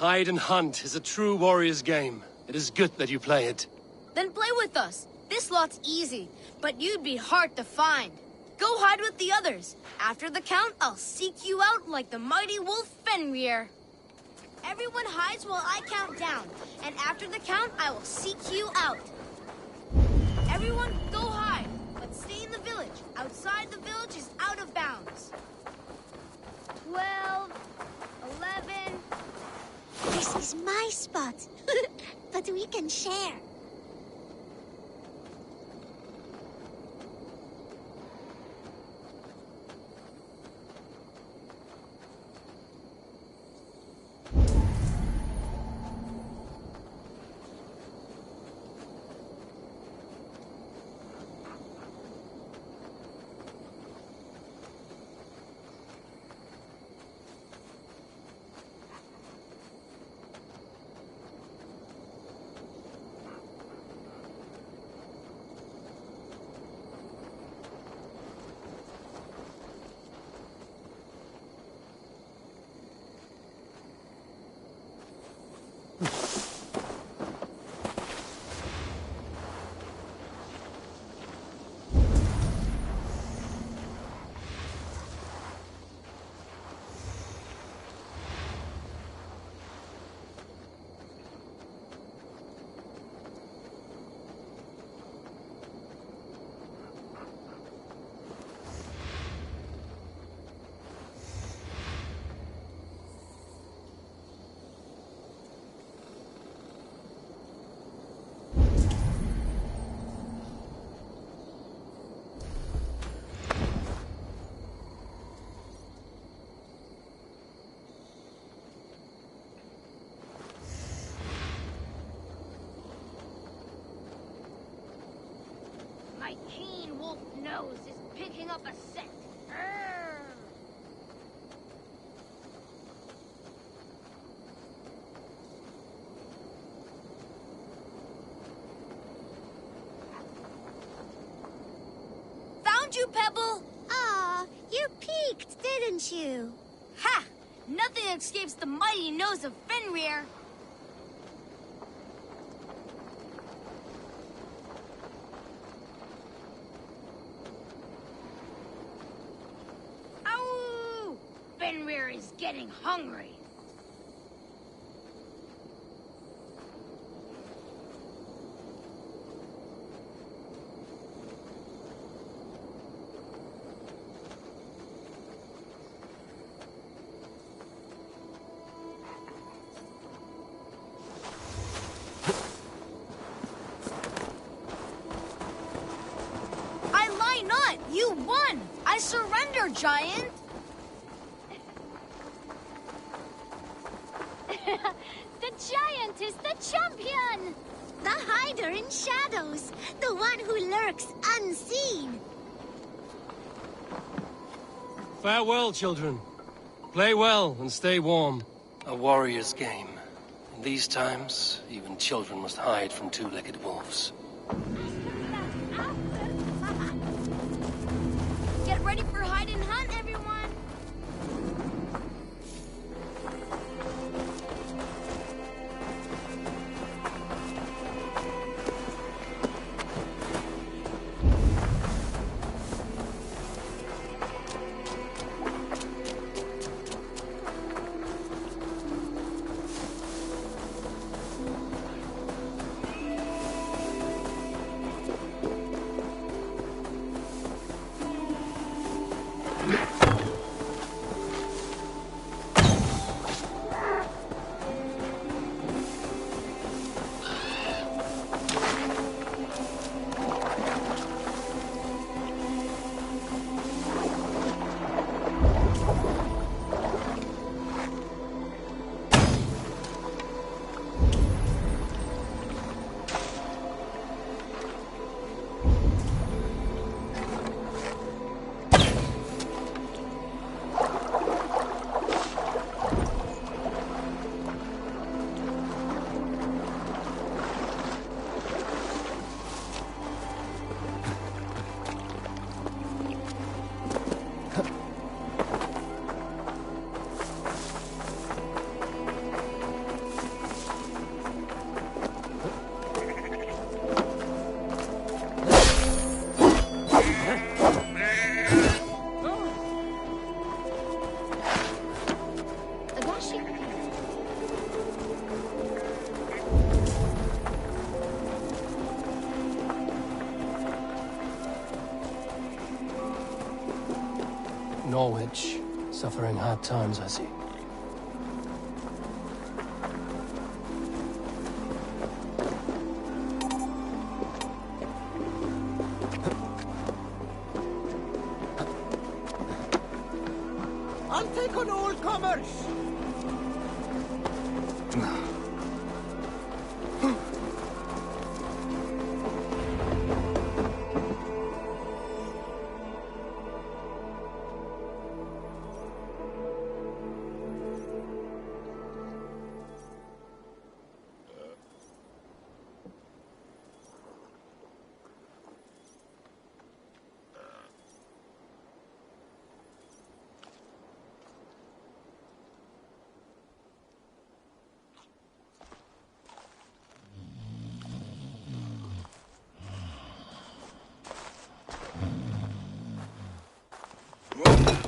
C: Hide and hunt is a true warrior's game. It is good that you play it.
Q: Then play with us. This lot's easy, but you'd be hard to find. Go hide with the others. After the count, I'll seek you out like the mighty wolf Fenrir. Everyone hides while I count down, and after the count, I will seek you out. Everyone, go hide, but stay in the village. Outside the village is out of bounds. 12, 11...
R: This is my spot, but we can share.
Q: My keen wolf nose is picking up a scent. Urgh. Found you, Pebble!
R: Aw, you peeked, didn't you?
Q: Ha! Nothing escapes the mighty nose of Fenrir. Ow! Fenrir is getting hungry. You won! I surrender, Giant!
R: The Giant is the champion! The hider in shadows, the one who lurks unseen.
C: Farewell, children. Play well and stay warm. A warrior's game. In these times, even children must hide from two-legged wolves.
Q: Get ready for hide and hunt, everyone!
C: rich, suffering hard times, I see.
L: I'll take on all comers!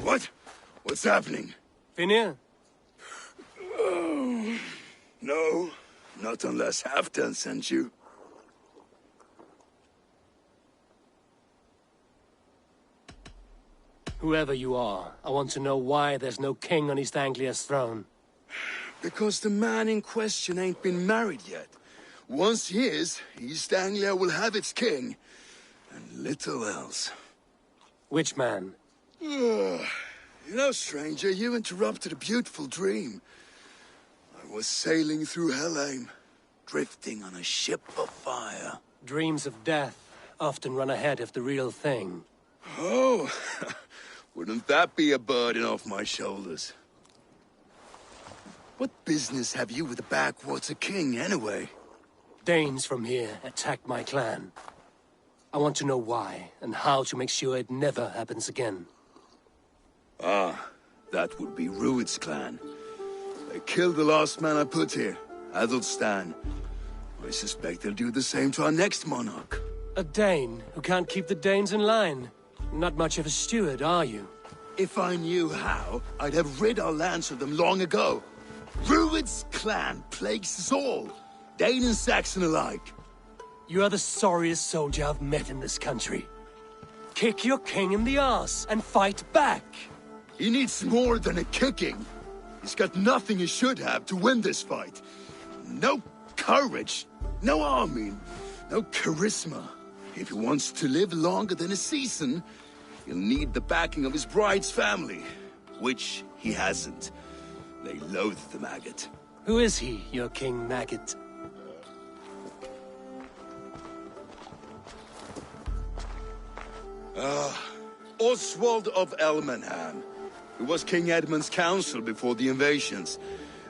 J: What? What's happening?
C: Finnr?
J: Oh, no, not unless Halfdan sent you.
C: Whoever you are, I want to know why there's no king on East Anglia's throne.
J: Because the man in question ain't been married yet. Once he is, East Anglia will have its king. And little else.
C: Which man?
J: You know, stranger, you interrupted a beautiful dream. I was sailing through Helheim, drifting on a ship of fire.
C: Dreams of death often run ahead of the real thing.
J: Oh, wouldn't that be a burden off my shoulders? What business have you with the Backwater King, anyway?
C: Danes from here attacked my clan. I want to know why, and how to make sure it never happens again.
J: Ah, that would be Rued's clan. They killed the last man I put here, Adelstan. I suspect they'll do the same to our next monarch.
C: A Dane who can't keep the Danes in line. Not much of a steward, are you?
J: If I knew how, I'd have rid our lands of them long ago. Rued's clan plagues us all, Dane and Saxon alike.
C: You are the sorriest soldier I've met in this country. Kick your king in the arse and fight back.
J: He needs more than a kicking. He's got nothing he should have to win this fight. No courage, no army, no charisma. If he wants to live longer than a season, he'll need the backing of his bride's family, which he hasn't. They loathe the maggot.
C: Who is he, your King Maggot?
J: Oswald of Elmenham. He was King Edmund's counsel before the invasions.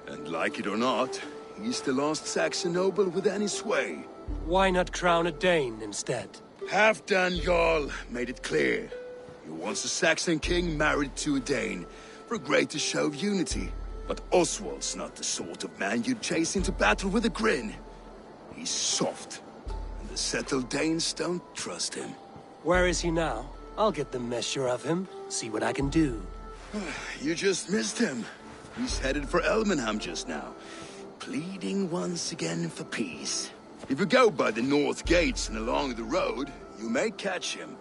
J: And like it or not, he's the last Saxon noble with any sway.
C: Why not crown a Dane instead?
J: Halfdan Jarl made it clear. He wants a Saxon king married to a Dane, for a greater show of unity. But Oswald's not the sort of man you'd chase into battle with a grin. He's soft, and the settled Danes don't trust him.
C: Where is he now? I'll get the measure of him, see what I can do.
J: You just missed him. He's headed for Elmenham just now, pleading once again for peace. If you go by the north gates and along the road, you may catch him.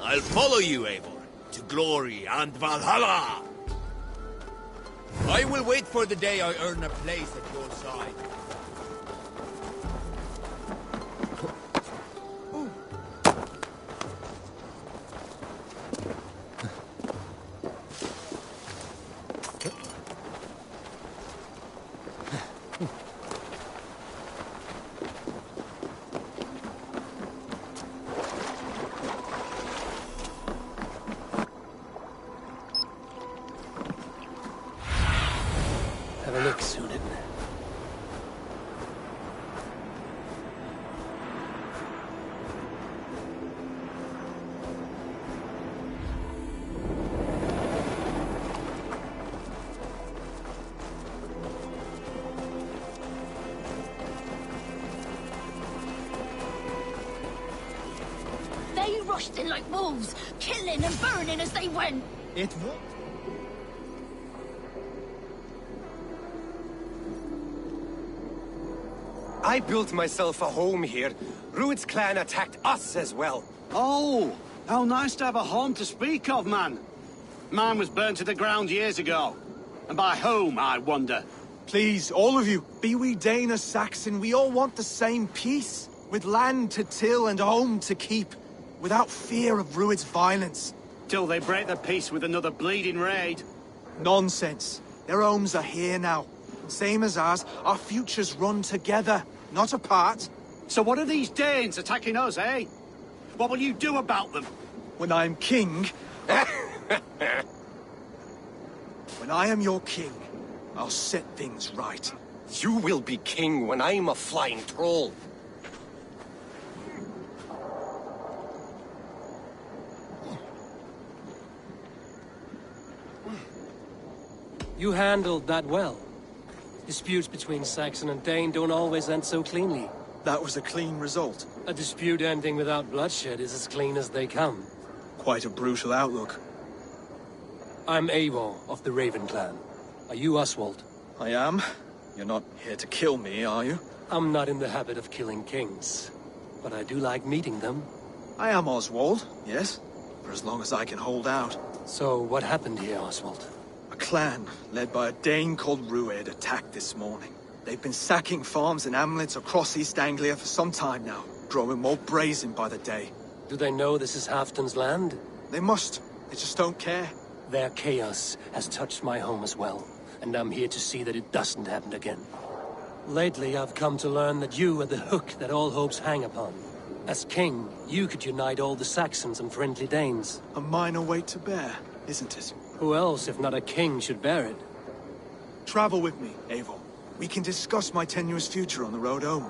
S: I'll follow you, Eivor, to glory and Valhalla! I will wait for the day I earn a place at your side.
C: Have a look, Sunan.
R: They rushed in like wolves, killing and burning as they went.
S: It won't.
C: I built myself a home here. Rued's clan attacked us as well.
T: Oh, how nice to have a home to speak of, man. Mine was burnt to the ground years ago. And by whom, I wonder?
U: Please, all of you, be we Dane or Saxon, we all want the same peace. With land to till and home to keep. Without fear of Rued's violence.
T: Till they break the peace with another bleeding raid.
U: Nonsense. Their homes are here now. Same as ours, our futures run together, not apart.
T: So what are these Danes attacking us, eh? What will you do about them?
U: When I am king... When I am your king, I'll set things right.
C: You will be king when I'm a flying troll.
N: You handled that well. Disputes between Saxon and Dane don't always end so cleanly.
U: That was a clean result.
N: A dispute ending without bloodshed is as clean as they come.
U: Quite a brutal outlook.
N: I'm Eivor of the Raven clan. Are you Oswald?
U: I am. You're not here to kill me, are you?
N: I'm not in the habit of killing kings, but I do like meeting them.
U: I am Oswald, yes, for as long as I can hold out.
N: So what happened here, Oswald?
U: A clan, led by a Dane called Rued, attacked this morning. They've been sacking farms and hamlets across East Anglia for some time now, growing more brazen by the day.
N: Do they know this is Halfdan's land?
U: They must. They just don't care.
N: Their chaos has touched my home as well, and I'm here to see that it doesn't happen again. Lately, I've come to learn that you are the hook that all hopes hang upon. As king, you could unite all the Saxons and friendly Danes.
U: A minor weight to bear, isn't it?
N: Who else, if not a king, should bear it?
U: Travel with me, Eivor. We can discuss my tenuous future on the road home.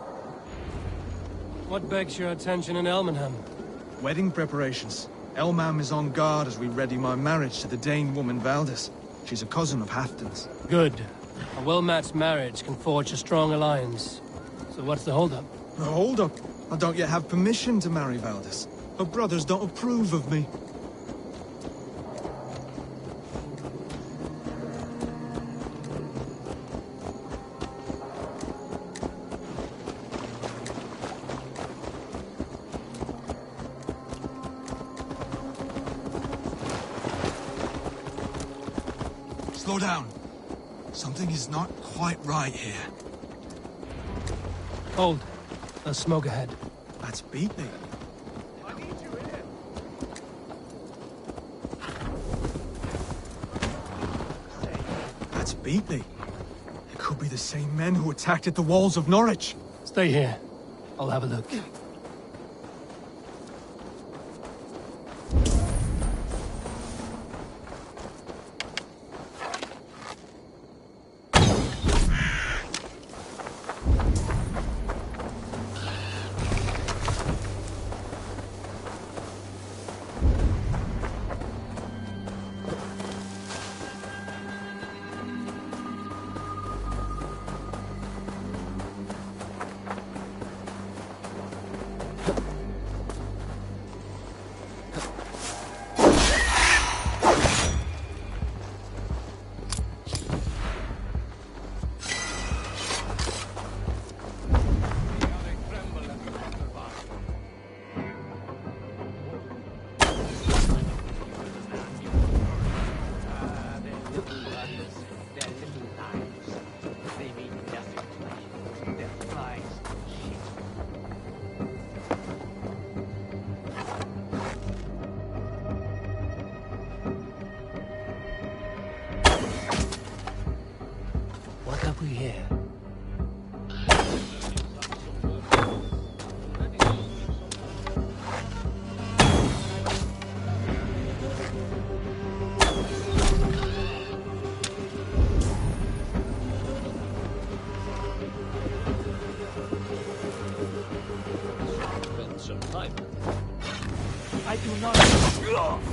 N: What begs your attention in Elmenham?
U: Wedding preparations. Elmam is on guard as we ready my marriage to the Dane woman Valdis. She's a cousin of Halfdan's.
N: Good. A well-matched marriage can forge a strong alliance. So what's the holdup?
U: The holdup? I don't yet have permission to marry Valdis. Her brothers don't approve of me. Slow down. Something is not quite right here.
N: Hold. There's smoke ahead.
U: That's Beatley.
E: I need you here.
U: That's Beatley. It could be the same men who attacked at the walls of Norwich.
N: Stay here. I'll have a look.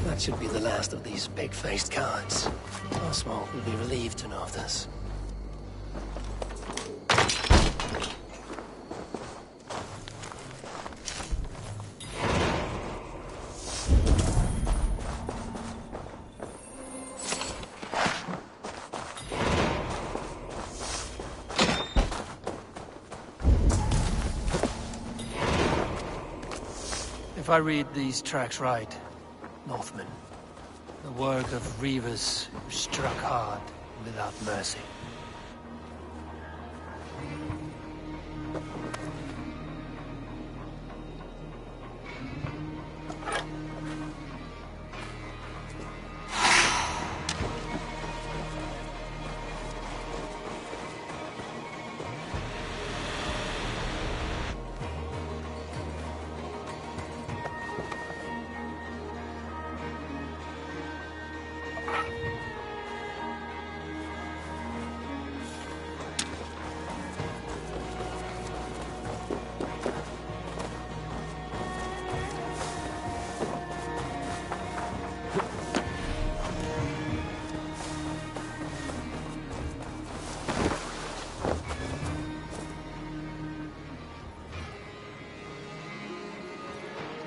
N: That should be the last of these pig-faced cowards. Oswald will be relieved to know of this. If I read these tracks right, Northmen, the work of reavers who struck hard without mercy.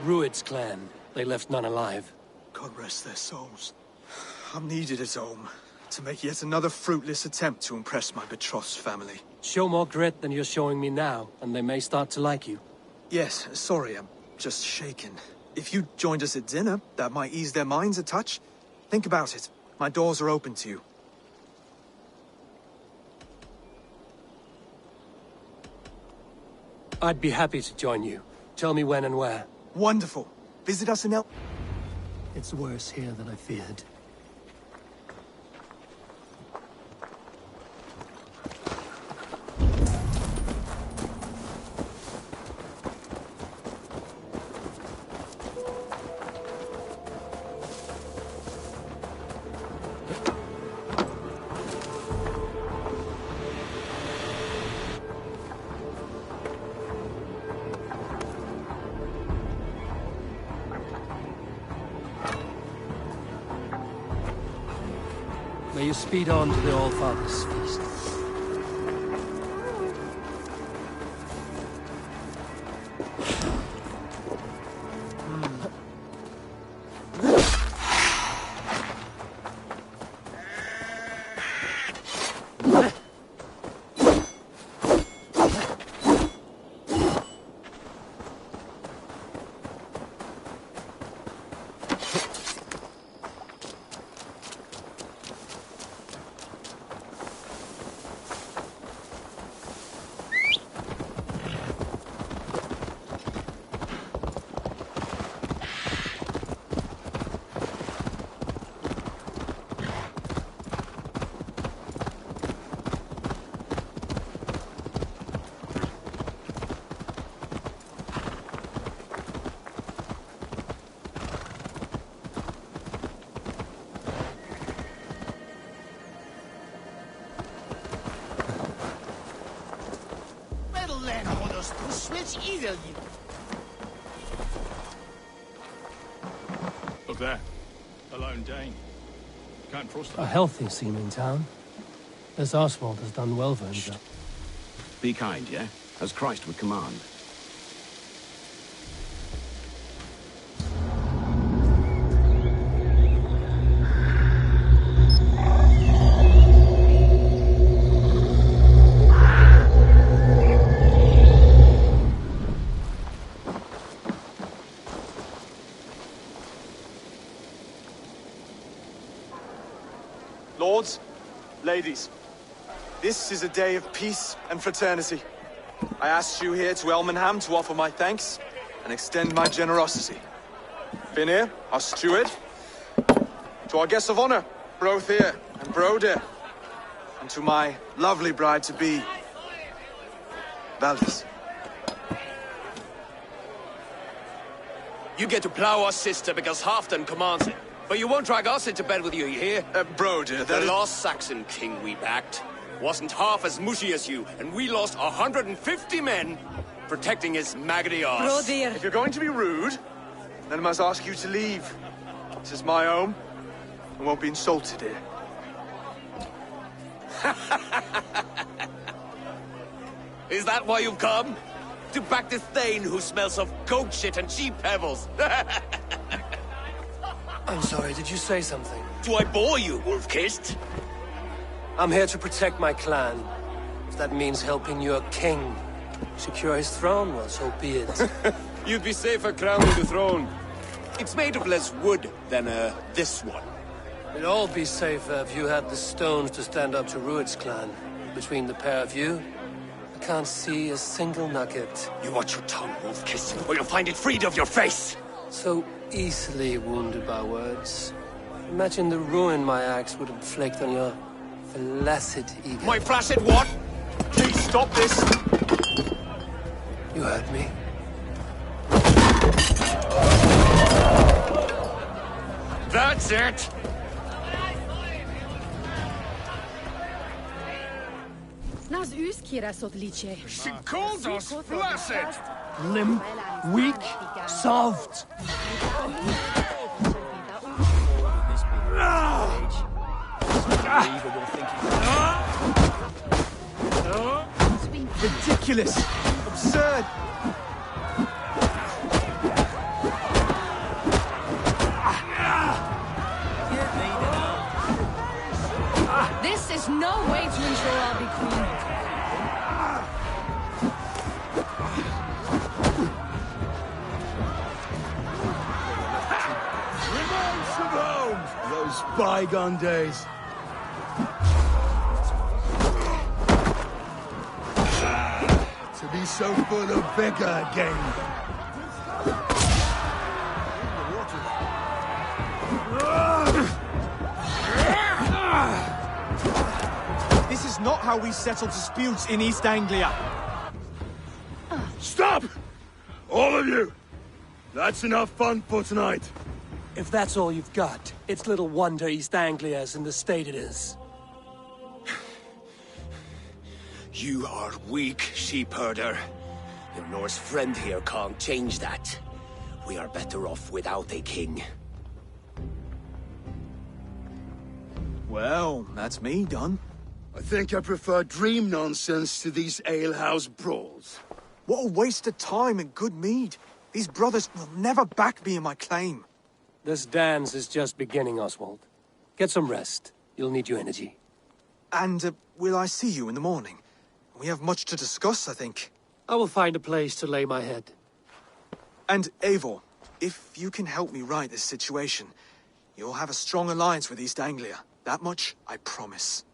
N: Rued's clan. They left none alive.
U: God rest their souls. I'm needed at home to make yet another fruitless attempt to impress my betrothed's family.
N: Show more grit than you're showing me now, and they may start to like you.
U: Yes, sorry, I'm just shaken. If you joined us at dinner, that might ease their minds a touch. Think about it. My doors are open to you.
N: I'd be happy to join you. Tell me when and where.
U: Wonderful. Visit us in El...
N: It's worse here than I feared. May you speed on to the All-Father's feast.
B: Look there. A lone Dane. Can't trust
N: A
B: him.
N: healthy seeming town. This Oswald has done well for himself.
V: Be kind, yeah? As Christ would command.
U: Lords, ladies, this is a day of peace and fraternity. I asked you here to Elmenham to offer my thanks and extend my generosity. Finnir, our steward, to our guests of honor, Brothir and Broder, and to my lovely bride-to-be, Valdis.
W: You get to plow our sister because Halfdan commands it. But you won't drag us into bed with you hear?
U: Broder,
W: the lost Saxon king we backed wasn't half as mushy as you, and we lost 150 men protecting his maggoty arse.
U: Broder! If you're going to be rude, then I must ask you to leave. This is my home. I won't be insulted here.
W: Is that why you've come? To back this Thane who smells of goat shit and cheap pebbles?
C: I'm sorry, did you say something?
W: Do I bore you, wolf-kissed?
C: I'm here to protect my clan. If that means helping your king secure his throne, well, so be it.
W: You'd be safer crowning the throne. It's made of less wood than, this one.
C: We'd all be safer if you had the stones to stand up to Rued's clan. Between the pair of you, I can't see a single nugget.
W: You watch your tongue, Wolf-Kiss, or you'll find it freed of your face!
C: So easily wounded by words. Imagine the ruin my axe would inflict on your flaccid ego.
W: My flaccid what?
U: Please stop this!
C: You heard me.
W: That's it!
I: Nas uskira sotliche.
B: She calls us flaccid!
N: Limp, weak, soft.
U: Ridiculous! Absurd!
I: This is no way to ensure I'll be queen.
J: Reminds of home! Those bygone days. To be so full of vigor again.
U: This is not how we settle disputes in East Anglia.
J: Stop! All of you! That's enough fun for tonight.
N: If that's all you've got, it's little wonder East Anglia is in the state it is.
W: You are weak, sheep herder. Your Norse friend here can't change that. We are better off without a king.
U: Well, that's me done.
J: I think I prefer dream nonsense to these alehouse brawls.
U: What a waste of time and good mead. These brothers will never back me in my claim.
N: This dance is just beginning, Oswald. Get some rest. You'll need your energy.
U: And will I see you in the morning? We have much to discuss, I think.
N: I will find a place to lay my head.
U: And Eivor, if you can help me right this situation, you'll have a strong alliance with East Anglia. That much, I promise.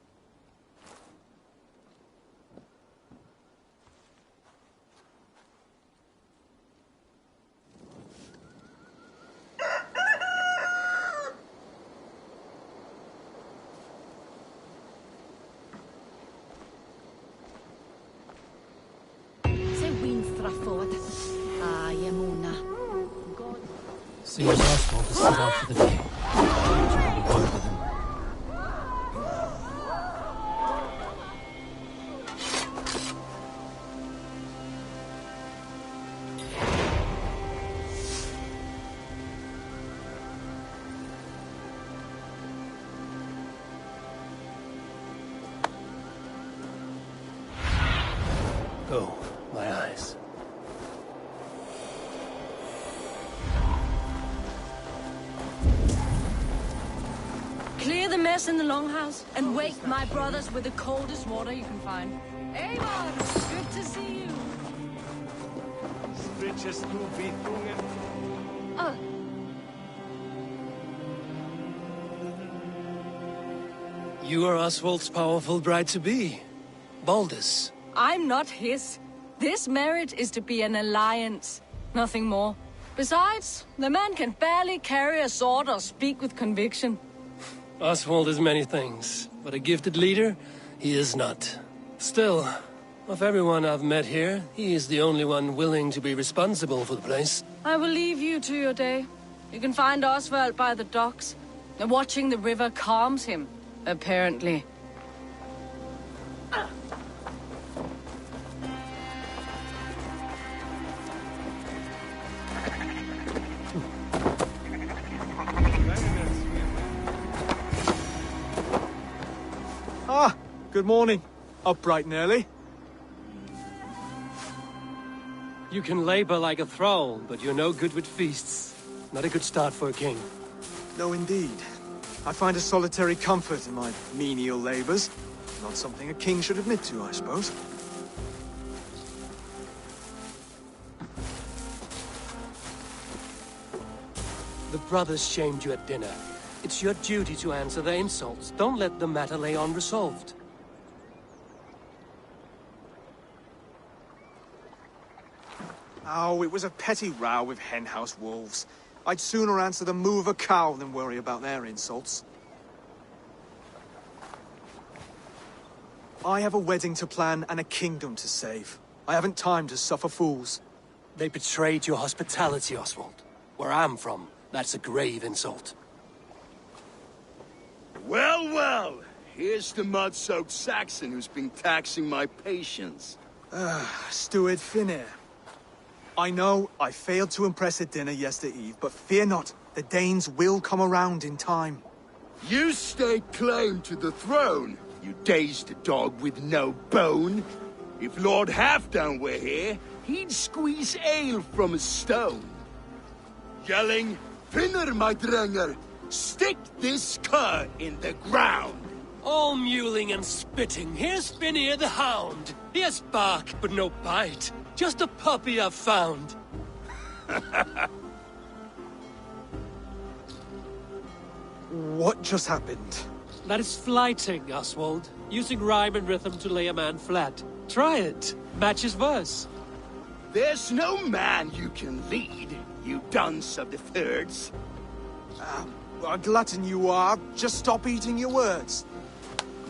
N: See Oswald to set out for the day. One with him. Go, my eyes.
F: Clear the mess in the longhouse and wake my brothers with the coldest water you can find. Eivor, good to see you.
C: You are Oswald's powerful bride-to-be, Baldus.
F: I'm not his. This marriage is to be an alliance, nothing more. Besides, the man can barely carry a sword or speak with conviction.
C: Oswald is many things, but a gifted leader, he is not. Still, of everyone I've met here, he is the only one willing to be responsible for the place.
F: I will leave you to your day. You can find Oswald by the docks. Watching the river calms him, apparently.
U: Ah, good morning. Up bright and early.
N: You can labor like a thrall, but you're no good with feasts. Not a good start for a king.
U: No, indeed. I find a solitary comfort in my menial labors. Not something a king should admit to, I suppose.
N: The brothers shamed you at dinner. It's your duty to answer their insults. Don't let the matter lay unresolved.
U: Oh, it was a petty row with henhouse wolves. I'd sooner answer the moo of a cow than worry about their insults. I have a wedding to plan and a kingdom to save. I haven't time to suffer fools.
N: They betrayed your hospitality, Oswald. Where I'm from, that's a grave insult.
J: Well, well. Here's the mud-soaked Saxon who's been taxing my patience.
U: Steward Finir. I know I failed to impress at dinner yesterday, but fear not, the Danes will come around in time.
J: You stake claim to the throne, you dazed dog with no bone. If Lord Halfdan were here, he'd squeeze ale from a stone. Yelling, Finner, my drenger, stick this cur in the ground.
N: All mewling and spitting, here's Finir the Hound. He has bark, but no bite. Just a puppy I've found.
U: What just happened?
N: That is flighting, Oswald. Using rhyme and rhythm to lay a man flat. Try it. Match his verse.
J: There's no man you can lead, you dunce of the thirds.
U: A glutton you are. Just stop eating your words.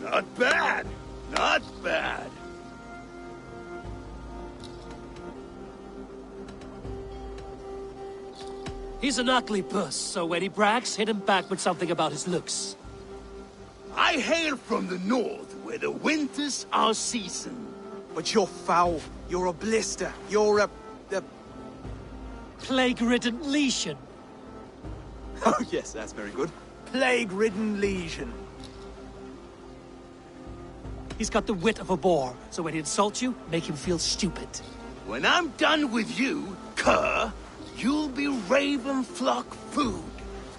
J: Not bad. Not bad.
N: He's an ugly puss, so when he brags, hit him back with something about his looks.
J: I hail from the north, where the winters are season.
U: But you're foul. You're a blister. You're a...
N: Plague-ridden lesion.
U: Oh yes, that's very good. Plague-ridden lesion.
N: He's got the wit of a boar, so when he insults you, make him feel stupid.
J: When I'm done with you, cur, you'll be raven flock food.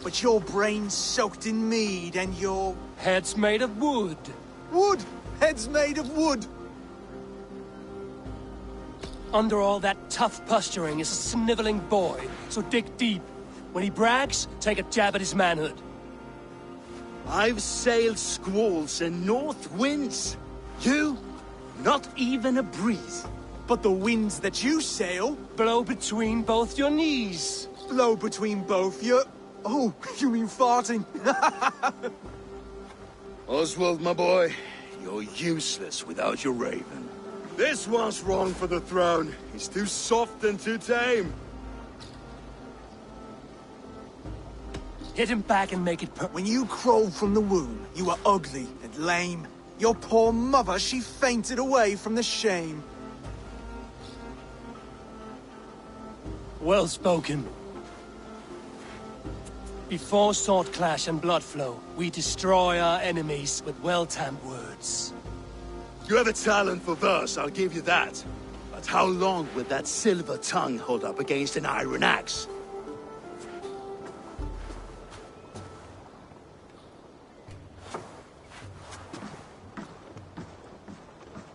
U: But your brain's soaked in mead and your...
N: Head's made of wood.
U: Wood! Head's made of wood!
N: Under all that tough posturing is a sniveling boy, so dig deep. When he brags, take a jab at his manhood.
J: I've sailed squalls and north winds. You, not even a breeze.
U: But the winds that you sail...
N: Blow between both your knees.
U: Blow between both your... Oh, you mean farting?
J: Oswald, my boy, you're useless without your raven. This one's wrong for the throne. He's too soft and too tame.
N: Hit him back and make it
U: When you crawled from the womb, you were ugly and lame. Your poor mother, she fainted away from the shame.
N: Well spoken. Before sword clash and blood flow, we destroy our enemies with well-timed words.
J: You have a talent for verse, I'll give you that. But how long will that silver tongue hold up against an iron axe?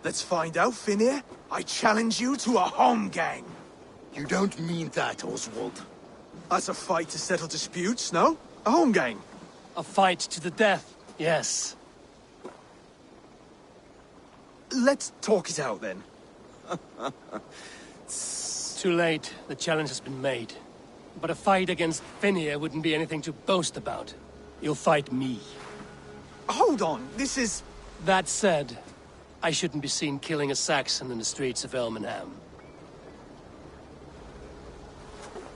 U: Let's find out, Finir. I challenge you to a home gang.
J: You don't mean that, Oswald.
U: That's a fight to settle disputes, no? A home gang.
N: A fight to the death, yes.
U: Let's talk it out, then.
N: Too late. The challenge has been made. But a fight against Finir wouldn't be anything to boast about. You'll fight me.
U: Hold on, this is...
N: That said, I shouldn't be seen killing a Saxon in the streets of Elmenham.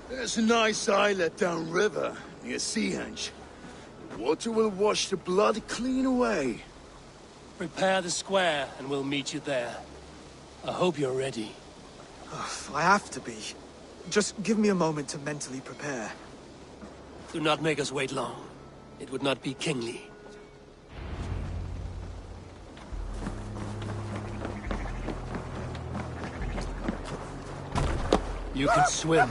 J: There's a nice islet downriver, near Seahenge. Water will wash the blood clean away.
N: Prepare the square, and we'll meet you there. I hope you're ready.
U: I have to be. Just give me a moment to mentally prepare.
N: Do not make us wait long. It would not be kingly. You can swim.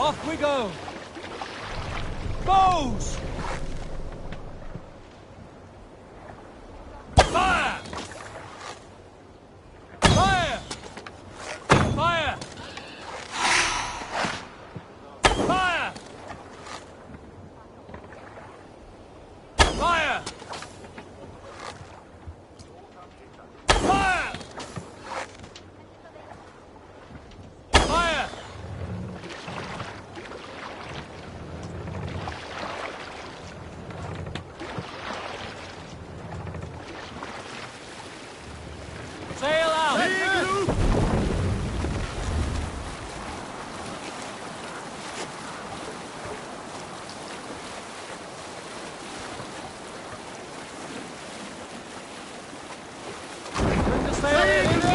E: Off we go! Bows! Fire! Fire! Fire! Fire! Fire! Fire! Fire! Sail out! Bring the sail in!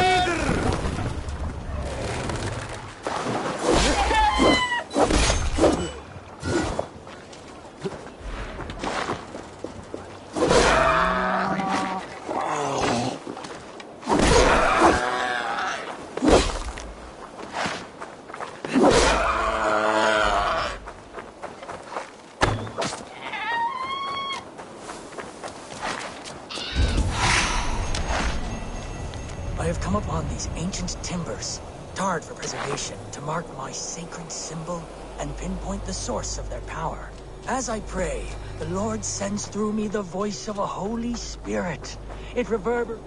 A: I have come upon these ancient timbers, tarred for preservation, to mark my sacred symbol and pinpoint the source of their power. As I pray, the Lord sends through me the voice of a Holy Spirit. It reverberates.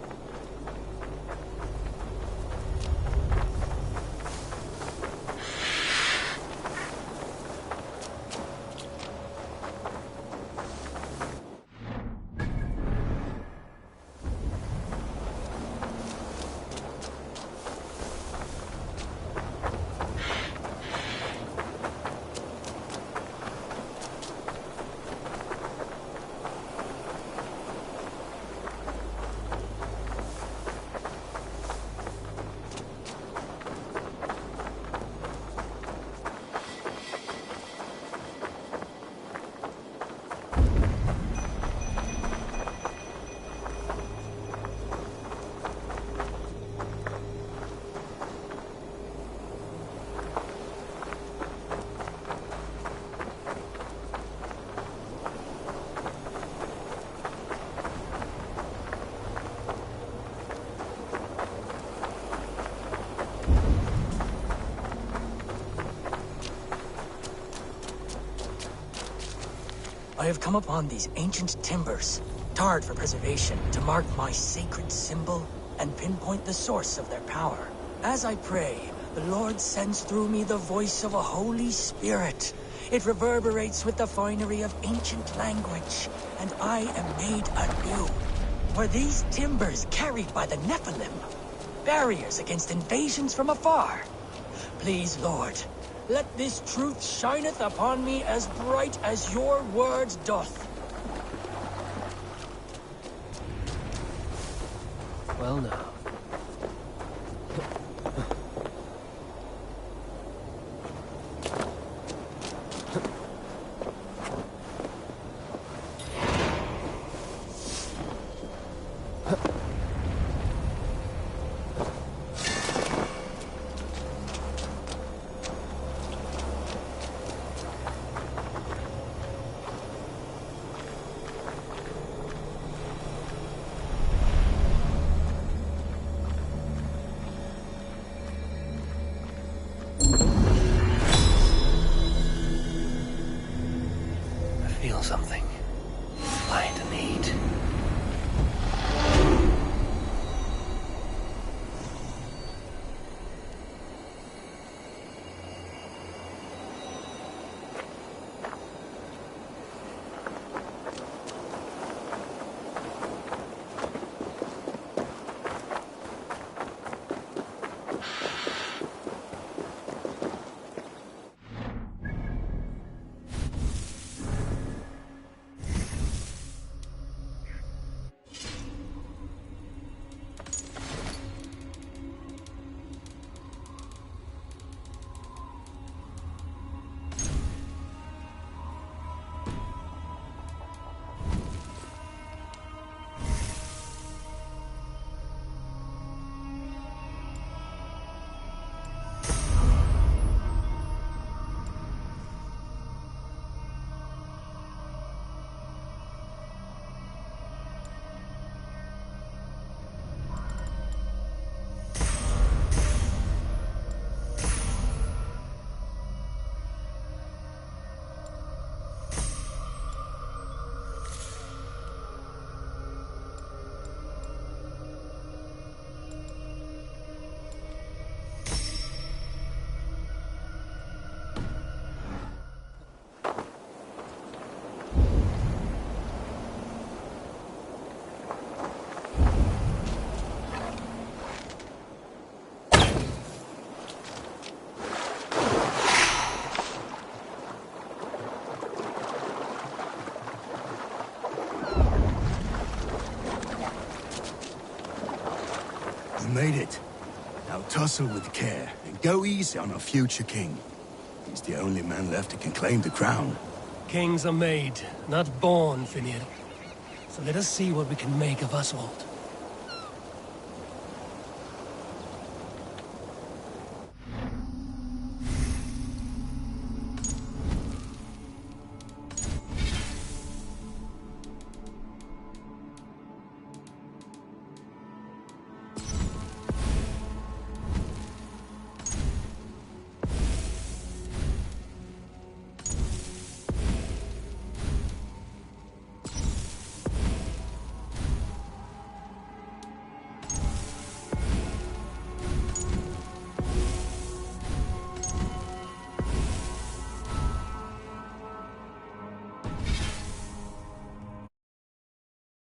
A: I have come upon these ancient timbers, tarred for preservation, to mark my sacred symbol and pinpoint the source of their power. As I pray, the Lord sends through me the voice of a Holy Spirit. It reverberates with the finery of ancient language, and I am made anew. Were these timbers carried by the Nephilim? Barriers against invasions from afar? Please, Lord, let this truth shineth upon me as bright as your word doth.
N: Well now.
J: made it. Now tussle with care, and go easy on our future king. He's the only man left who can claim the crown.
N: Kings are made, not born, Finir. So let us see what we can make of Oswald.